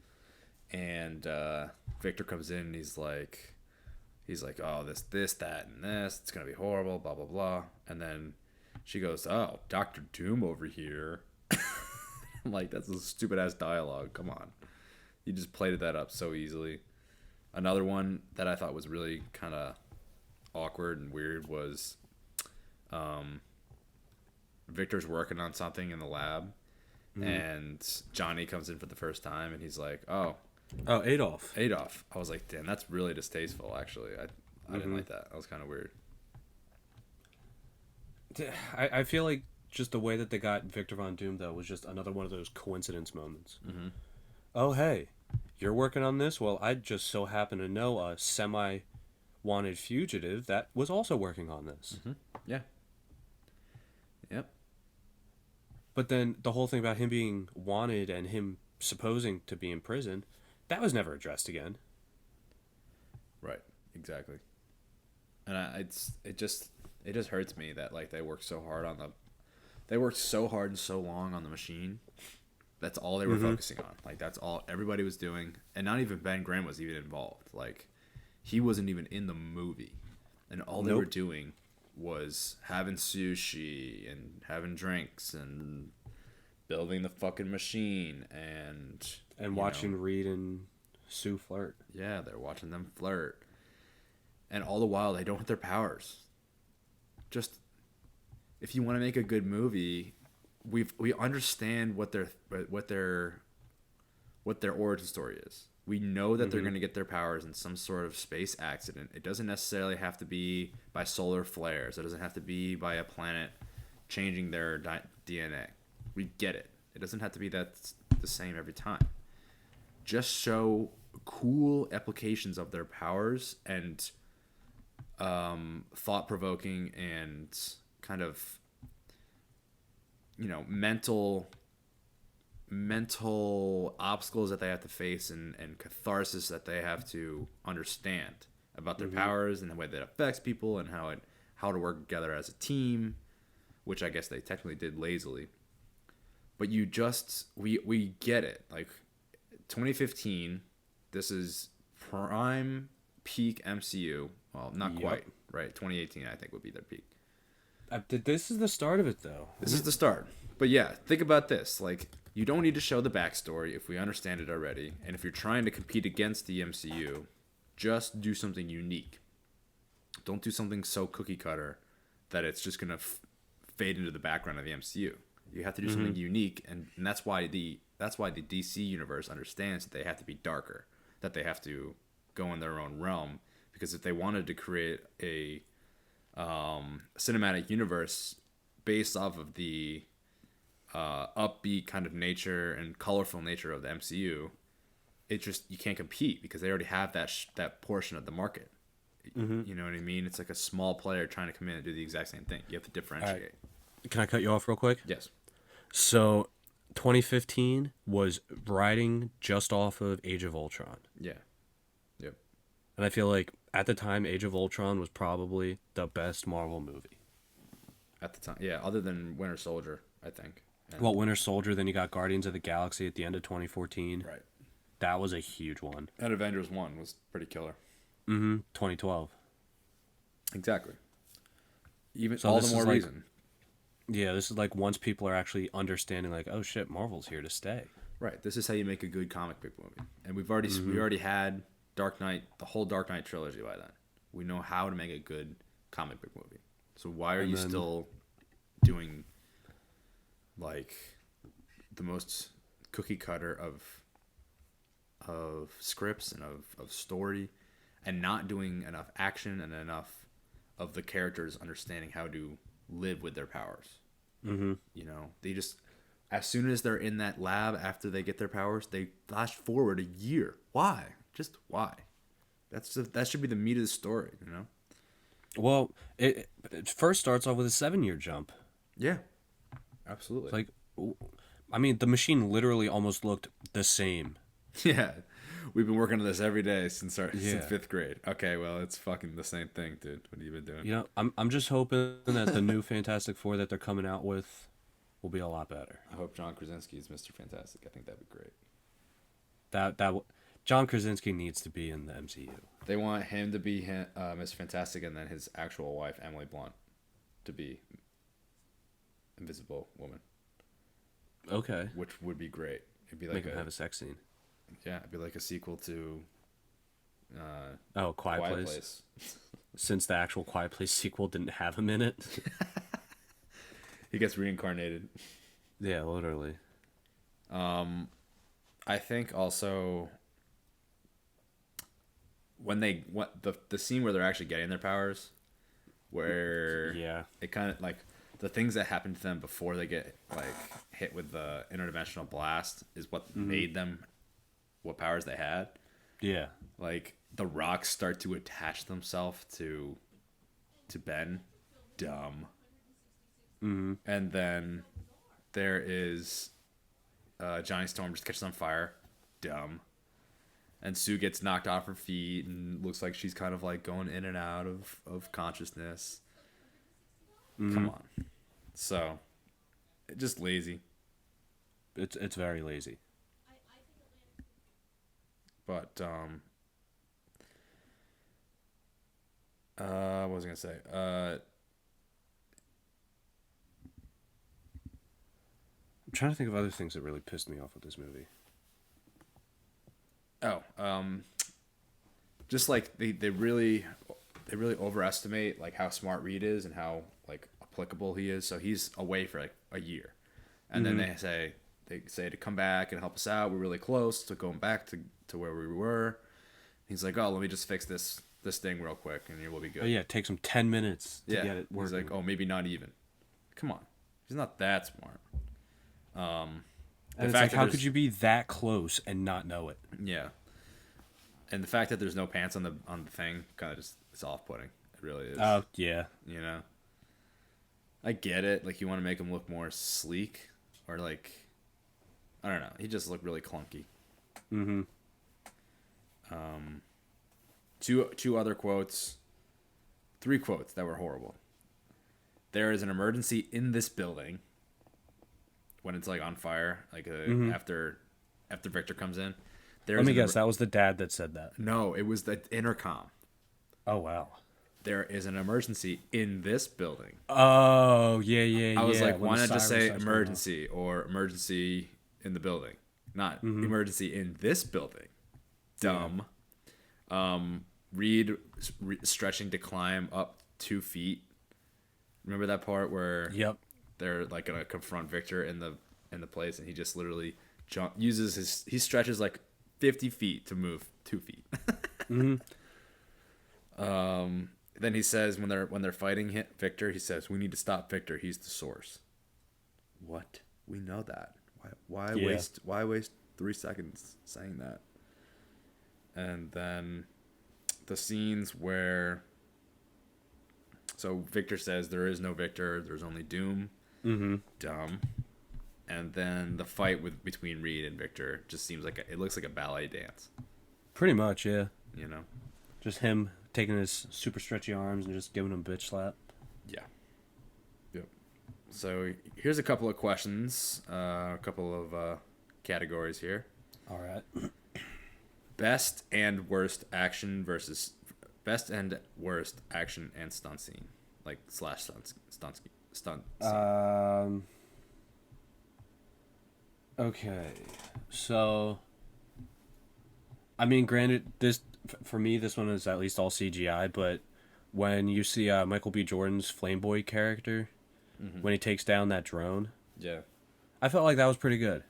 and Victor comes in and he's like, oh, this, that, and this, it's gonna be horrible, blah blah blah, and then she goes, oh, Dr. Doom over here. I'm like, that's a stupid ass dialogue. Come on, you just played that up so easily. Another one that I thought was really kind of awkward and weird was Victor's working on something in the lab, and Johnny comes in for the first time, and he's like, oh, Adolf. I was like, damn, that's really distasteful, actually. I didn't like that. That was kind of weird. I feel like just the way that they got Victor Von Doom, though, was just another one of those coincidence moments. Mm-hmm. Oh, hey, you're working on this? Well, I just so happen to know a wanted fugitive that was also working on this. Yeah. Yep. But then the whole thing about him being wanted and him supposing to be in prison, that was never addressed again. Right. Exactly. And it just hurts me that like they worked so hard and so long on the machine. That's all they were focusing on. Like that's all everybody was doing, and not even Ben Grimm was even involved. Like he wasn't even in the movie, and all they were doing was having sushi and having drinks and building the fucking machine and watching Reed and Sue flirt. Yeah, they're watching them flirt, and all the while they don't have their powers. Just if you want to make a good movie, we understand what their origin story is. We know that they're going to get their powers in some sort of space accident. It doesn't necessarily have to be by solar flares. It doesn't have to be by a planet changing their DNA. We get it. It doesn't have to be that the same every time. Just show cool applications of their powers and thought-provoking and kind of mental obstacles that they have to face and catharsis that they have to understand about their powers and the way that affects people and how to work together as a team, which I guess they technically did lazily. But we get it. Like 2015, this is prime peak MCU. Well, not quite, right? 2018 I think would be their peak. This is the start of it, though. This is the start. But yeah, think about this. Like, you don't need to show the backstory if we understand it already. And if you're trying to compete against the MCU, just do something unique. Don't do something so cookie cutter that it's just going to fade into the background of the MCU. You have to do something unique, and that's why the DC universe understands that they have to be darker, that they have to go in their own realm. Because if they wanted to create a cinematic universe based off of the upbeat kind of nature and colorful nature of the MCU, you can't compete because they already have that portion of the market. You know what I mean? It's like a small player trying to come in and do the exact same thing. You have to differentiate. Right. Can I cut you off real quick? Yes. So 2015 was riding just off of Age of Ultron. Yeah. Yep. And I feel like at the time, Age of Ultron was probably the best Marvel movie. At the time, yeah, other than Winter Soldier, I think. Well, Winter Soldier, then you got Guardians of the Galaxy at the end of 2014. Right. That was a huge one. And Avengers 1 was pretty killer. 2012. Exactly. Even so all the more reason. Yeah, this is like once people are actually understanding, like, oh shit, Marvel's here to stay. Right. This is how you make a good comic book movie. And we already had Dark Knight, the whole Dark Knight trilogy by then. We know how to make a good comic book movie. So why are you still doing like the most cookie cutter of scripts and of story, and not doing enough action and enough of the characters understanding how to live with their powers? They just, as soon as they're in that lab after they get their powers, they flash forward a year. Why? Just why? That should be the meat of the story, Well, it first starts off with a 7-year jump. Yeah, absolutely. It's like, I mean, the machine literally almost looked the same. Yeah, we've been working on this every day since 5th grade. Okay, well, it's fucking the same thing, dude. What have you been doing? I'm just hoping that the new Fantastic Four that they're coming out with will be a lot better. I hope John Krasinski is Mr. Fantastic. I think that'd be great. John Krasinski needs to be in the MCU. They want him to be Mr. Fantastic, and then his actual wife, Emily Blunt, to be Invisible Woman. Okay. Which would be great. It'd be like Make him have a sex scene. Yeah, it'd be like a sequel to Quiet Place. Since the actual Quiet Place sequel didn't have him in it. He gets reincarnated. Yeah, literally. I think also when the scene where they're actually getting their powers, where it kind of like the things that happen to them before they get like hit with the interdimensional blast is what made them what powers they had. Yeah. Like the rocks start to attach themselves to Ben. Dumb. Mm-hmm. And then there is Johnny Storm just catches on fire. Dumb. And Sue gets knocked off her feet and looks like she's kind of like going in and out of consciousness. Mm-hmm. Come on. So, just lazy. It's very lazy. But what was I gonna say? I'm trying to think of other things that really pissed me off with this movie. Just like they really overestimate like how smart Reed is and how like applicable he is. So he's away for like a year, and then they say to come back and help us out. We're really close to going back to where we were. He's like, oh, let me just fix this thing real quick, and we'll be good. Oh yeah, it takes him 10 minutes to get it working. He's like, oh, maybe not even. Come on, he's not that smart. And it's like, how could you be that close and not know it? Yeah. And the fact that there's no pants on the thing kind of just it's off-putting. It really is. Oh yeah. You know. I get it. Like you want to make him look more sleek, or like, I don't know. He just looked really clunky. Mm-hmm. Two other quotes. 3 quotes that were horrible. There is an emergency in this building. When it's like on fire, like after Victor comes in. Let me guess, that was the dad that said that. No, it was the intercom. Oh wow. There is an emergency in this building. Oh yeah. I was like, why not just say emergency or emergency in the building, not emergency in this building? Dumb. Yeah. Reed stretching to climb up 2 feet. Remember that part where? Yep. They're like gonna confront Victor in the place, and he just literally he stretches like 50 feet to move 2 feet. Then he says when they're fighting Victor, he says, "We need to stop Victor. He's the source." What? We know that. Why waste 3 seconds saying that? And then the scenes where Victor says there is no Victor, there's only Doom. Mm-hmm. Dumb. And then the fight between Reed and Victor just seems like it looks like a ballet dance. Pretty much, yeah. You know, just him taking his super stretchy arms and just giving him a bitch slap. Yeah. Yep. So here's a couple of questions, a couple of categories here. All right. Best and worst action versus best and worst action and stunt scene, like / stunt scene. Okay, so I mean, granted, this for me, this one is at least all CGI. But when you see Michael B. Jordan's Flameboy character, when he takes down that drone, yeah, I felt like that was pretty good.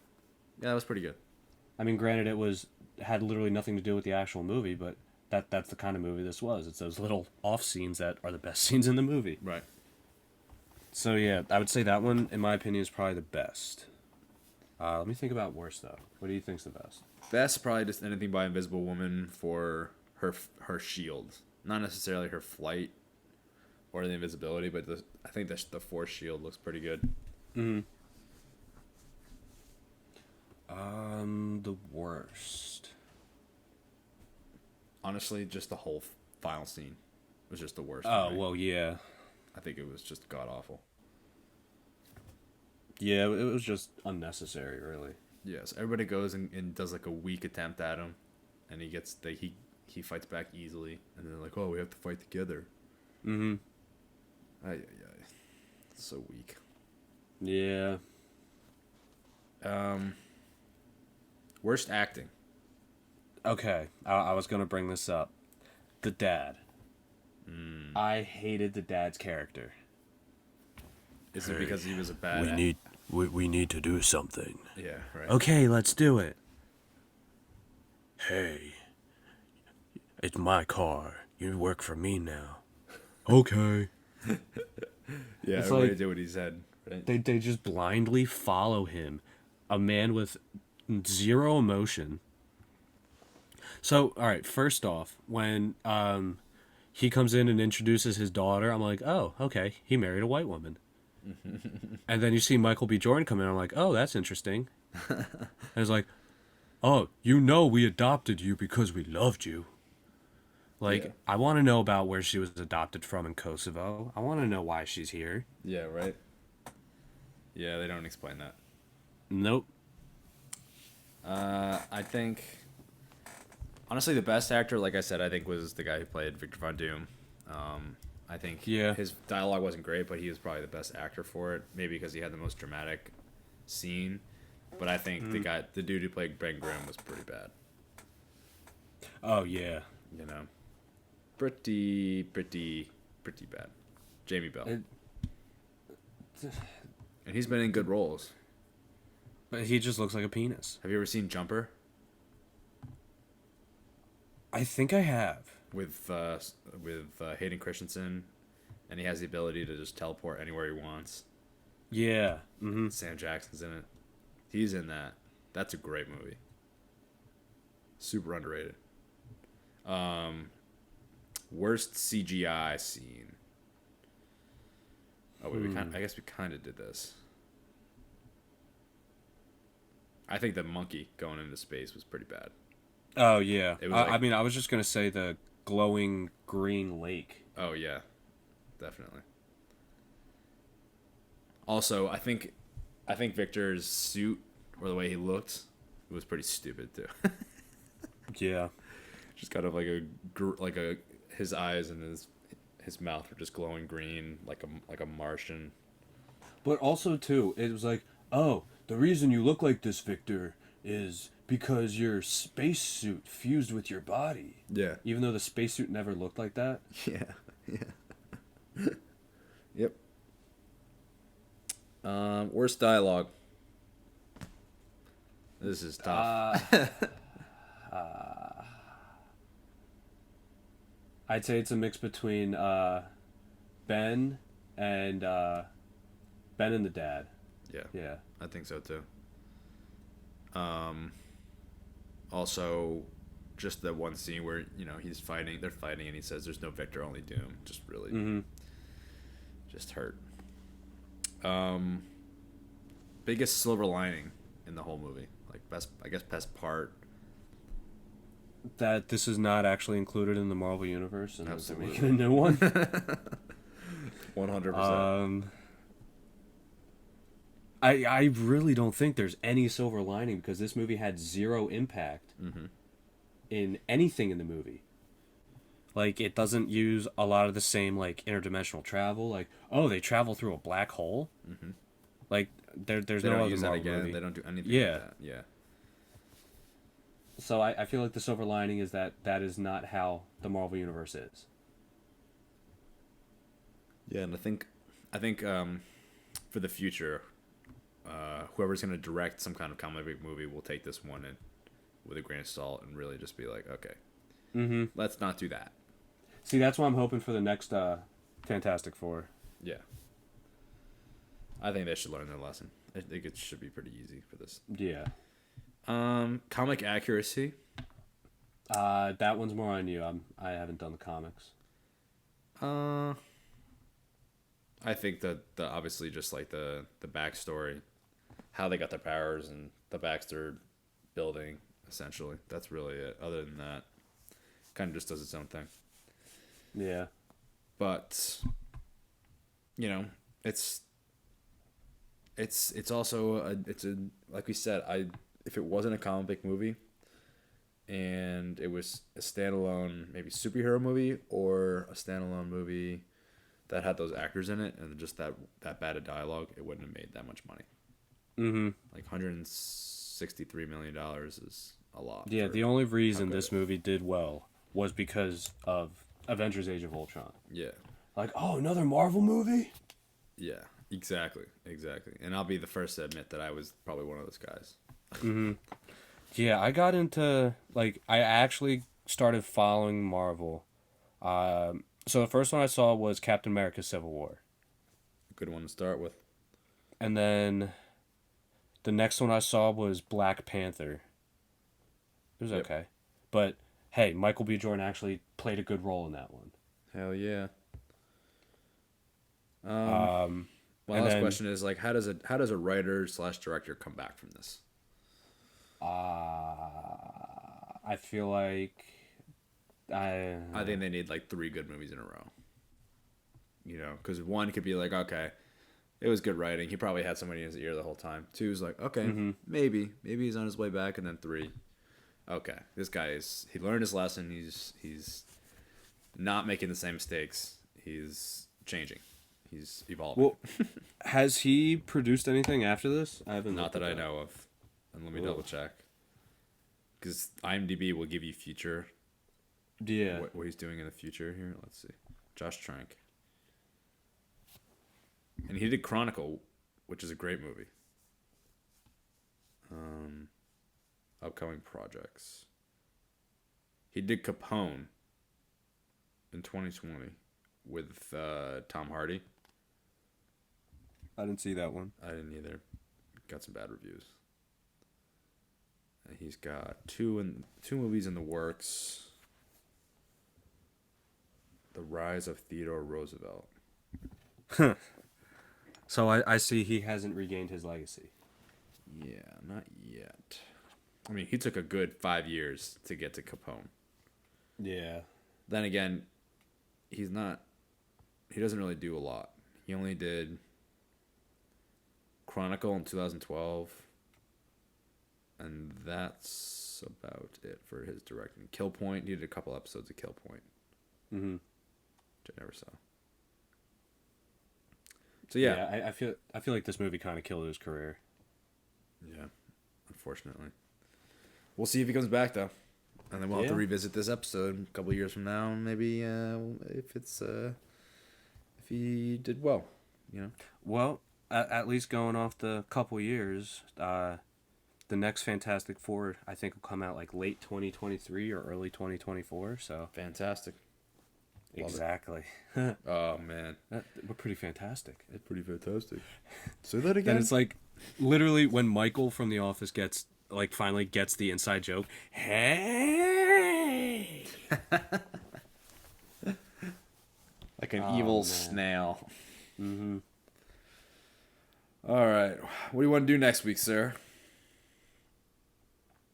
Yeah, that was pretty good. I mean, granted, it had literally nothing to do with the actual movie, but that's the kind of movie this was. It's those little off scenes that are the best scenes in the movie. Right. So yeah, I would say that one, in my opinion, is probably the best. Let me think about worst though. What do you think's the best? Best probably just anything by Invisible Woman for her shield, not necessarily her flight or the invisibility, but I think the force shield looks pretty good. Mm-hmm. The worst. Honestly, just the whole final scene was just the worst. Oh well, yeah. I think it was just god awful. Yeah, it was just unnecessary, really. Yes, everybody goes and does like a weak attempt at him, and he fights back easily, and they're like, "Oh, we have to fight together." Mm-hmm. So weak. Yeah. Worst acting. Okay, I was gonna bring this up. The dad. I hated the dad's character. Is it because he was a bad? We need to do something. Yeah, right. Okay, let's do it. Hey, it's my car. You work for me now. Okay. Yeah, it's everybody like, did what he said. Right? They just blindly follow him, a man with zero emotion. So, all right, first off, when he comes in and introduces his daughter, I'm like, oh, okay, he married a white woman. And then you see Michael B. Jordan come in, I'm like, oh, that's interesting. And it's like, oh, we adopted you because we loved you. Like, Yeah. I want to know about where she was adopted from in Kosovo. I want to know why she's here. Yeah, right. Yeah, they don't explain that. Nope. I think honestly the best actor, like I said, I think was the guy who played Victor Von Doom. I think Yeah. his dialogue wasn't great, but he was probably the best actor for it. Maybe because he had the most dramatic scene. But I think the dude who played Ben Grimm was pretty bad. Oh, yeah. You know, pretty bad. Jamie Bell, and he's been in good roles. But he just looks like a penis. Have you ever seen Jumper I think I have. with Hayden Christensen, and he has the ability to just teleport anywhere he wants. Yeah. Mm-hmm. Sam Jackson's in it. He's in that. That's a great movie. Super underrated. Worst CGI scene. Oh, wait, I guess we kind of did this. I think the monkey going into space was pretty bad. Oh, yeah. It was I mean, I was just going to say the glowing green lake. Oh yeah, definitely. Also, I think Victor's suit or the way he looked was pretty stupid too. Yeah. Just kind of like his eyes and his mouth were just glowing green like a Martian. But also, too, it was like, oh, the reason you look like this, Victor, is because your spacesuit fused with your body. Yeah. Even though the spacesuit never looked like that. Yeah. Yeah. Yep. Worst dialogue. This is tough. I'd say it's a mix between Ben and the dad. Yeah. Yeah. I think so too. Also, just that one scene where they're fighting, and he says, "There's no Victor, only Doom." Just really, just hurt. Biggest silver lining in the whole movie, like best part. That this is not actually included in the Marvel universe, and they're Absolutely. making a new one. 100%. I really don't think there's any silver lining because this movie had zero impact in anything in the movie. Like, it doesn't use a lot of the same, like, interdimensional travel. Like, oh, they travel through a black hole? Like, there's They no don't other use that Marvel again. movie. They don't do anything Yeah. like that. Yeah. So I feel like the silver lining is that is not how the Marvel universe is. Yeah, and I think for the future, whoever's going to direct some kind of comic book movie will take this one in with a grain of salt and really just be like, okay, let's not do that. See, that's why I'm hoping for the next Fantastic Four. Yeah. I think they should learn their lesson. I think it should be pretty easy for this. Yeah. Comic accuracy. That one's more on you. I haven't done the comics. I think that the obviously just like the backstory, how they got their powers, and the Baxter building. Essentially, that's really it. Other than that, kind of just does its own thing. Yeah. But it's also it's a like we said, if it wasn't a comic book movie and it was a standalone maybe superhero movie or a standalone movie that had those actors in it and just that bad a dialogue, it wouldn't have made that much money. Like $163 million is a lot. Yeah, the only reason this movie did well was because of Avengers Age of Ultron. Yeah. Like, oh, another Marvel movie? Yeah, exactly. And I'll be the first to admit that I was probably one of those guys. Yeah, I got into, like, I actually started following Marvel. So the first one I saw was Captain America Civil War. Good one to start with. And then the next one I saw was Black Panther. It was okay. But hey, Michael B. Jordan actually played a good role in that one. Hell yeah. Um, My and last then question is like, how does a writer slash director come back from this? I feel like I I think they need like 3 good movies in a row. Because one could be like, okay, it was good writing. He probably had somebody in his ear the whole time. Two is like, okay, maybe he's on his way back, and then three, okay, this guy he learned his lesson. He's not making the same mistakes. He's changing. He's evolving. well, has he produced anything after this? I haven't. Not looked that at I know of. And let me Ooh. double check. Because IMDb will give you future Yeah. what he's doing in the future here. Let's see. Josh Trank. And he did Chronicle, which is a great movie. Upcoming projects. He did Capone in 2020 with Tom Hardy. I didn't see that one. I didn't either. Got some bad reviews. And he's got two movies in the works. The Rise of Theodore Roosevelt. So I see he hasn't regained his legacy. Yeah, not yet. I mean, he took a good 5 years to get to Capone. Yeah. Then again, he doesn't really do a lot. He only did Chronicle in 2012, and that's about it for his directing. Kill Point, he did a couple episodes of Kill Point, which I never saw. So yeah, I feel like this movie kind of killed his career. yeah, unfortunately. We'll see if he comes back though, and then we'll have to revisit this episode a couple years from now, maybe if he did well, Well, at least going off the couple years, the next Fantastic Four I think will come out like late 2023 or early 2024. So Fantastic. Love exactly. Oh man, We're pretty fantastic. it's pretty fantastic. Say that Then again. it's like literally when Michael from The Office finally gets the inside joke. Hey. Like an Oh, evil man. snail. All right, what do you want to do next week, sir?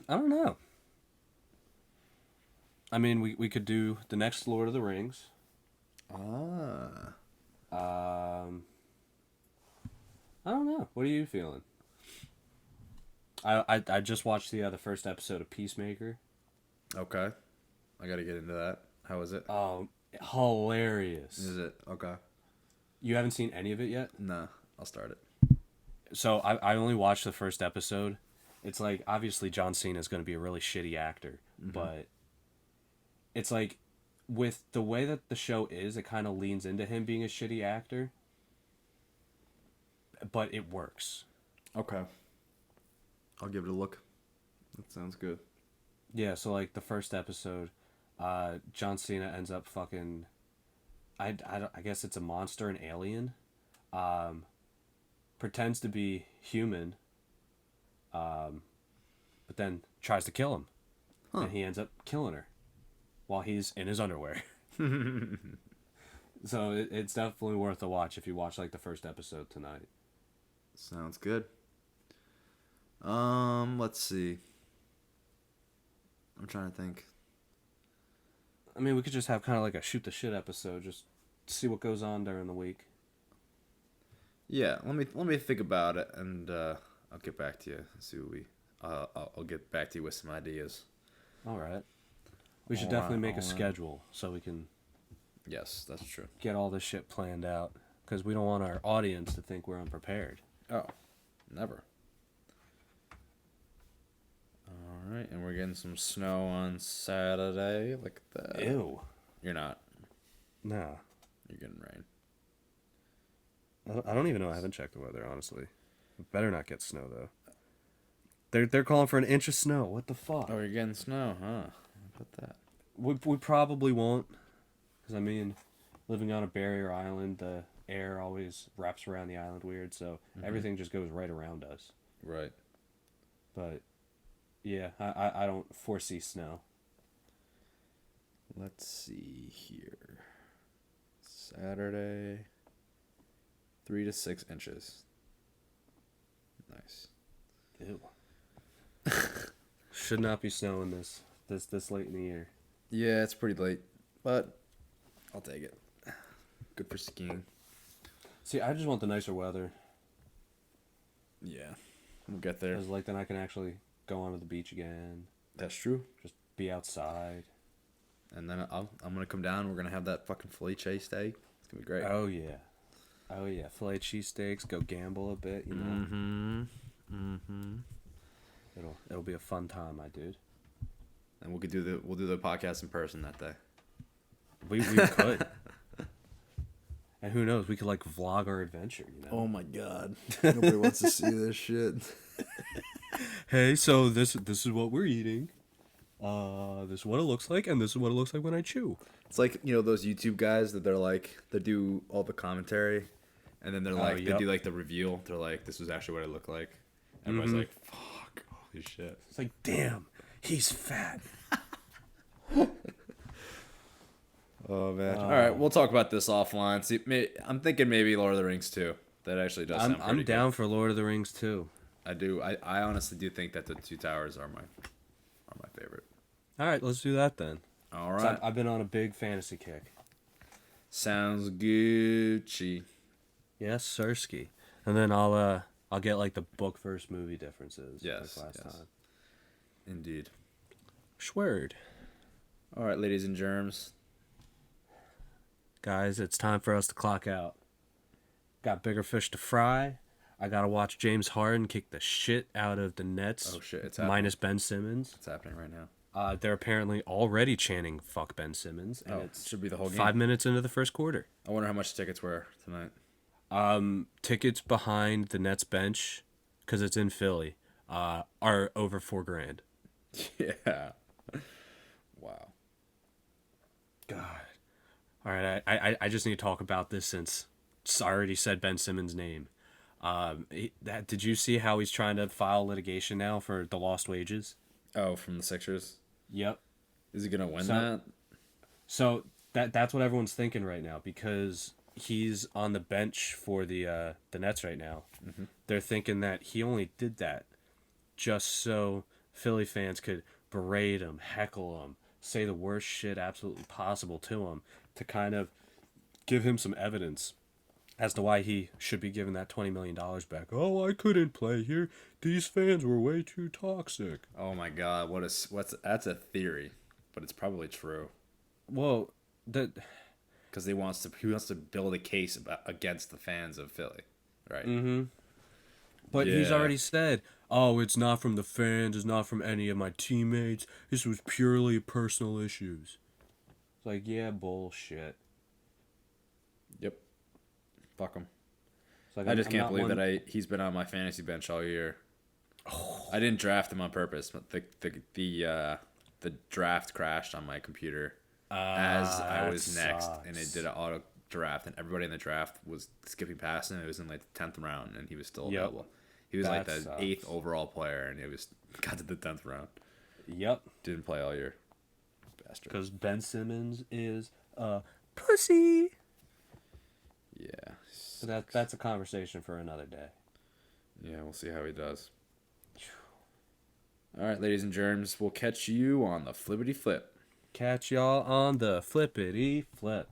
I don't know. I mean, we could do the next Lord of the Rings. Ah, I don't know. What are you feeling? I just watched the first episode of Peacemaker. okay. I got to get into that. How is it? Oh, hilarious! Is it okay? You haven't seen any of it yet? No, I'll start it. So I only watched the first episode. It's like obviously John Cena is going to be a really shitty actor, but it's like with the way that the show is, it kind of leans into him being a shitty actor. But it works. Okay. I'll give it a look. That sounds good. Yeah, so like the first episode, John Cena ends up fucking I guess it's a monster, an alien. Pretends to be human. But then tries to kill him. And he ends up killing her while he's in his underwear. So it's definitely worth a watch if you watch like the first episode tonight. Sounds good. Let's see. I'm trying to think. I mean, we could just have kind of like a shoot the shit episode, just see what goes on during the week. Yeah, let me think about it, and I'll get back to you. See what I'll get back to you with some ideas. All right. We should All definitely right, make a all right. schedule so we can Yes, that's true. get all this shit planned out. Because we don't want our audience to think we're unprepared. Oh, never. All right, and we're getting some snow on Saturday. Look at that. Ew. You're not. Nah. You're getting rain. I don't even know. I haven't checked the weather, honestly. We better not get snow, though. They're calling for an inch of snow. What the fuck? Oh, you're getting snow, huh? How about that? We probably won't. Because, I mean, living on a barrier island, the air always wraps around the island weird, so everything just goes right around us. Right. But, yeah, I don't foresee snow. Let's see here. Saturday, 3 to 6 inches. Nice. Ew. Should not be snowing this late in the year. Yeah, it's pretty late, but I'll take it. Good for skiing. See, I just want the nicer weather. Yeah, we'll get there. Because, like, then I can actually go onto the beach again. That's true. Just be outside. And then I'm gonna come down. We're gonna have that fucking filet cheese steak. It's gonna be great. Oh yeah, filet cheesesteaks. Go gamble a bit, you know. Mm-hmm. It'll be a fun time, my dude. And we'll do the podcast in person that day. We could. And who knows? We could like vlog our adventure, you know. Oh my god, nobody wants to see this shit. Hey, so this is what we're eating. This is what it looks like, and this is what it looks like when I chew. It's like, you know, those YouTube guys that they're like, they do all the commentary, and then they're like, they do like the reveal. They're like, this was actually what it looked like. Everybody's like, fuck, holy shit. It's like, damn, he's fat. Oh man. All right, we'll talk about this offline. See, I'm thinking maybe Lord of the Rings too. That actually does sound pretty I'm down good. for Lord of the Rings too. I do. I honestly do think that the Two Towers are my favorite. All right, let's do that then. All So right. I've been on a big fantasy kick. Sounds Gucci. Yes, Sirski. And then I'll get like the book versus movie differences. Yes, Like last yes. time. Indeed. Schwerd. All right, ladies and germs. Guys, it's time for us to clock out. Got bigger fish to fry. I gotta watch James Harden kick the shit out of the Nets. Oh shit, it's happening. minus Ben Simmons. It's happening right now. They're apparently already chanting "fuck Ben Simmons," and Oh, it's should be the whole game. 5 minutes into the first quarter. I wonder how much tickets were tonight. Tickets behind the Nets bench, because it's in Philly, are over $4,000. Yeah. Wow. God. All right, I just need to talk about this since I already said Ben Simmons' name. Did you see how he's trying to file litigation now for the lost wages? Oh, from the Sixers? Yep. Is he gonna win So- that? So that's what everyone's thinking right now because he's on the bench for the Nets right now. Mm-hmm. They're thinking that he only did that just so Philly fans could berate him, heckle him, say the worst shit absolutely possible to him to kind of give him some evidence as to why he should be given that $20 million back. Oh, I couldn't play here. These fans were way too toxic. Oh my god, that's a theory, but it's probably true. Well, Because he wants to build a case against the fans of Philly, right? Mm-hmm. But he's Yeah. already said, oh, it's not from the fans, it's not from any of my teammates. This was purely personal issues. It's like, yeah, bullshit. Yep. Fuck him. It's like, I just I'm can't not believe one- that he's been on my fantasy bench all year. I didn't draft him on purpose, but the draft crashed on my computer as I was that next, sucks. and it did an auto draft, and everybody in the draft was skipping past him. It was in like the 10th round, and he was still Yep. available. He was like That the sucks. 8th overall player, and got to the 10th round. Yep. Didn't play all year. Bastard. Because Ben Simmons is a pussy. Yeah. So that's a conversation for another day. Yeah, we'll see how he does. All right, ladies and germs, we'll catch you on the flippity flip. Catch y'all on the flippity flip.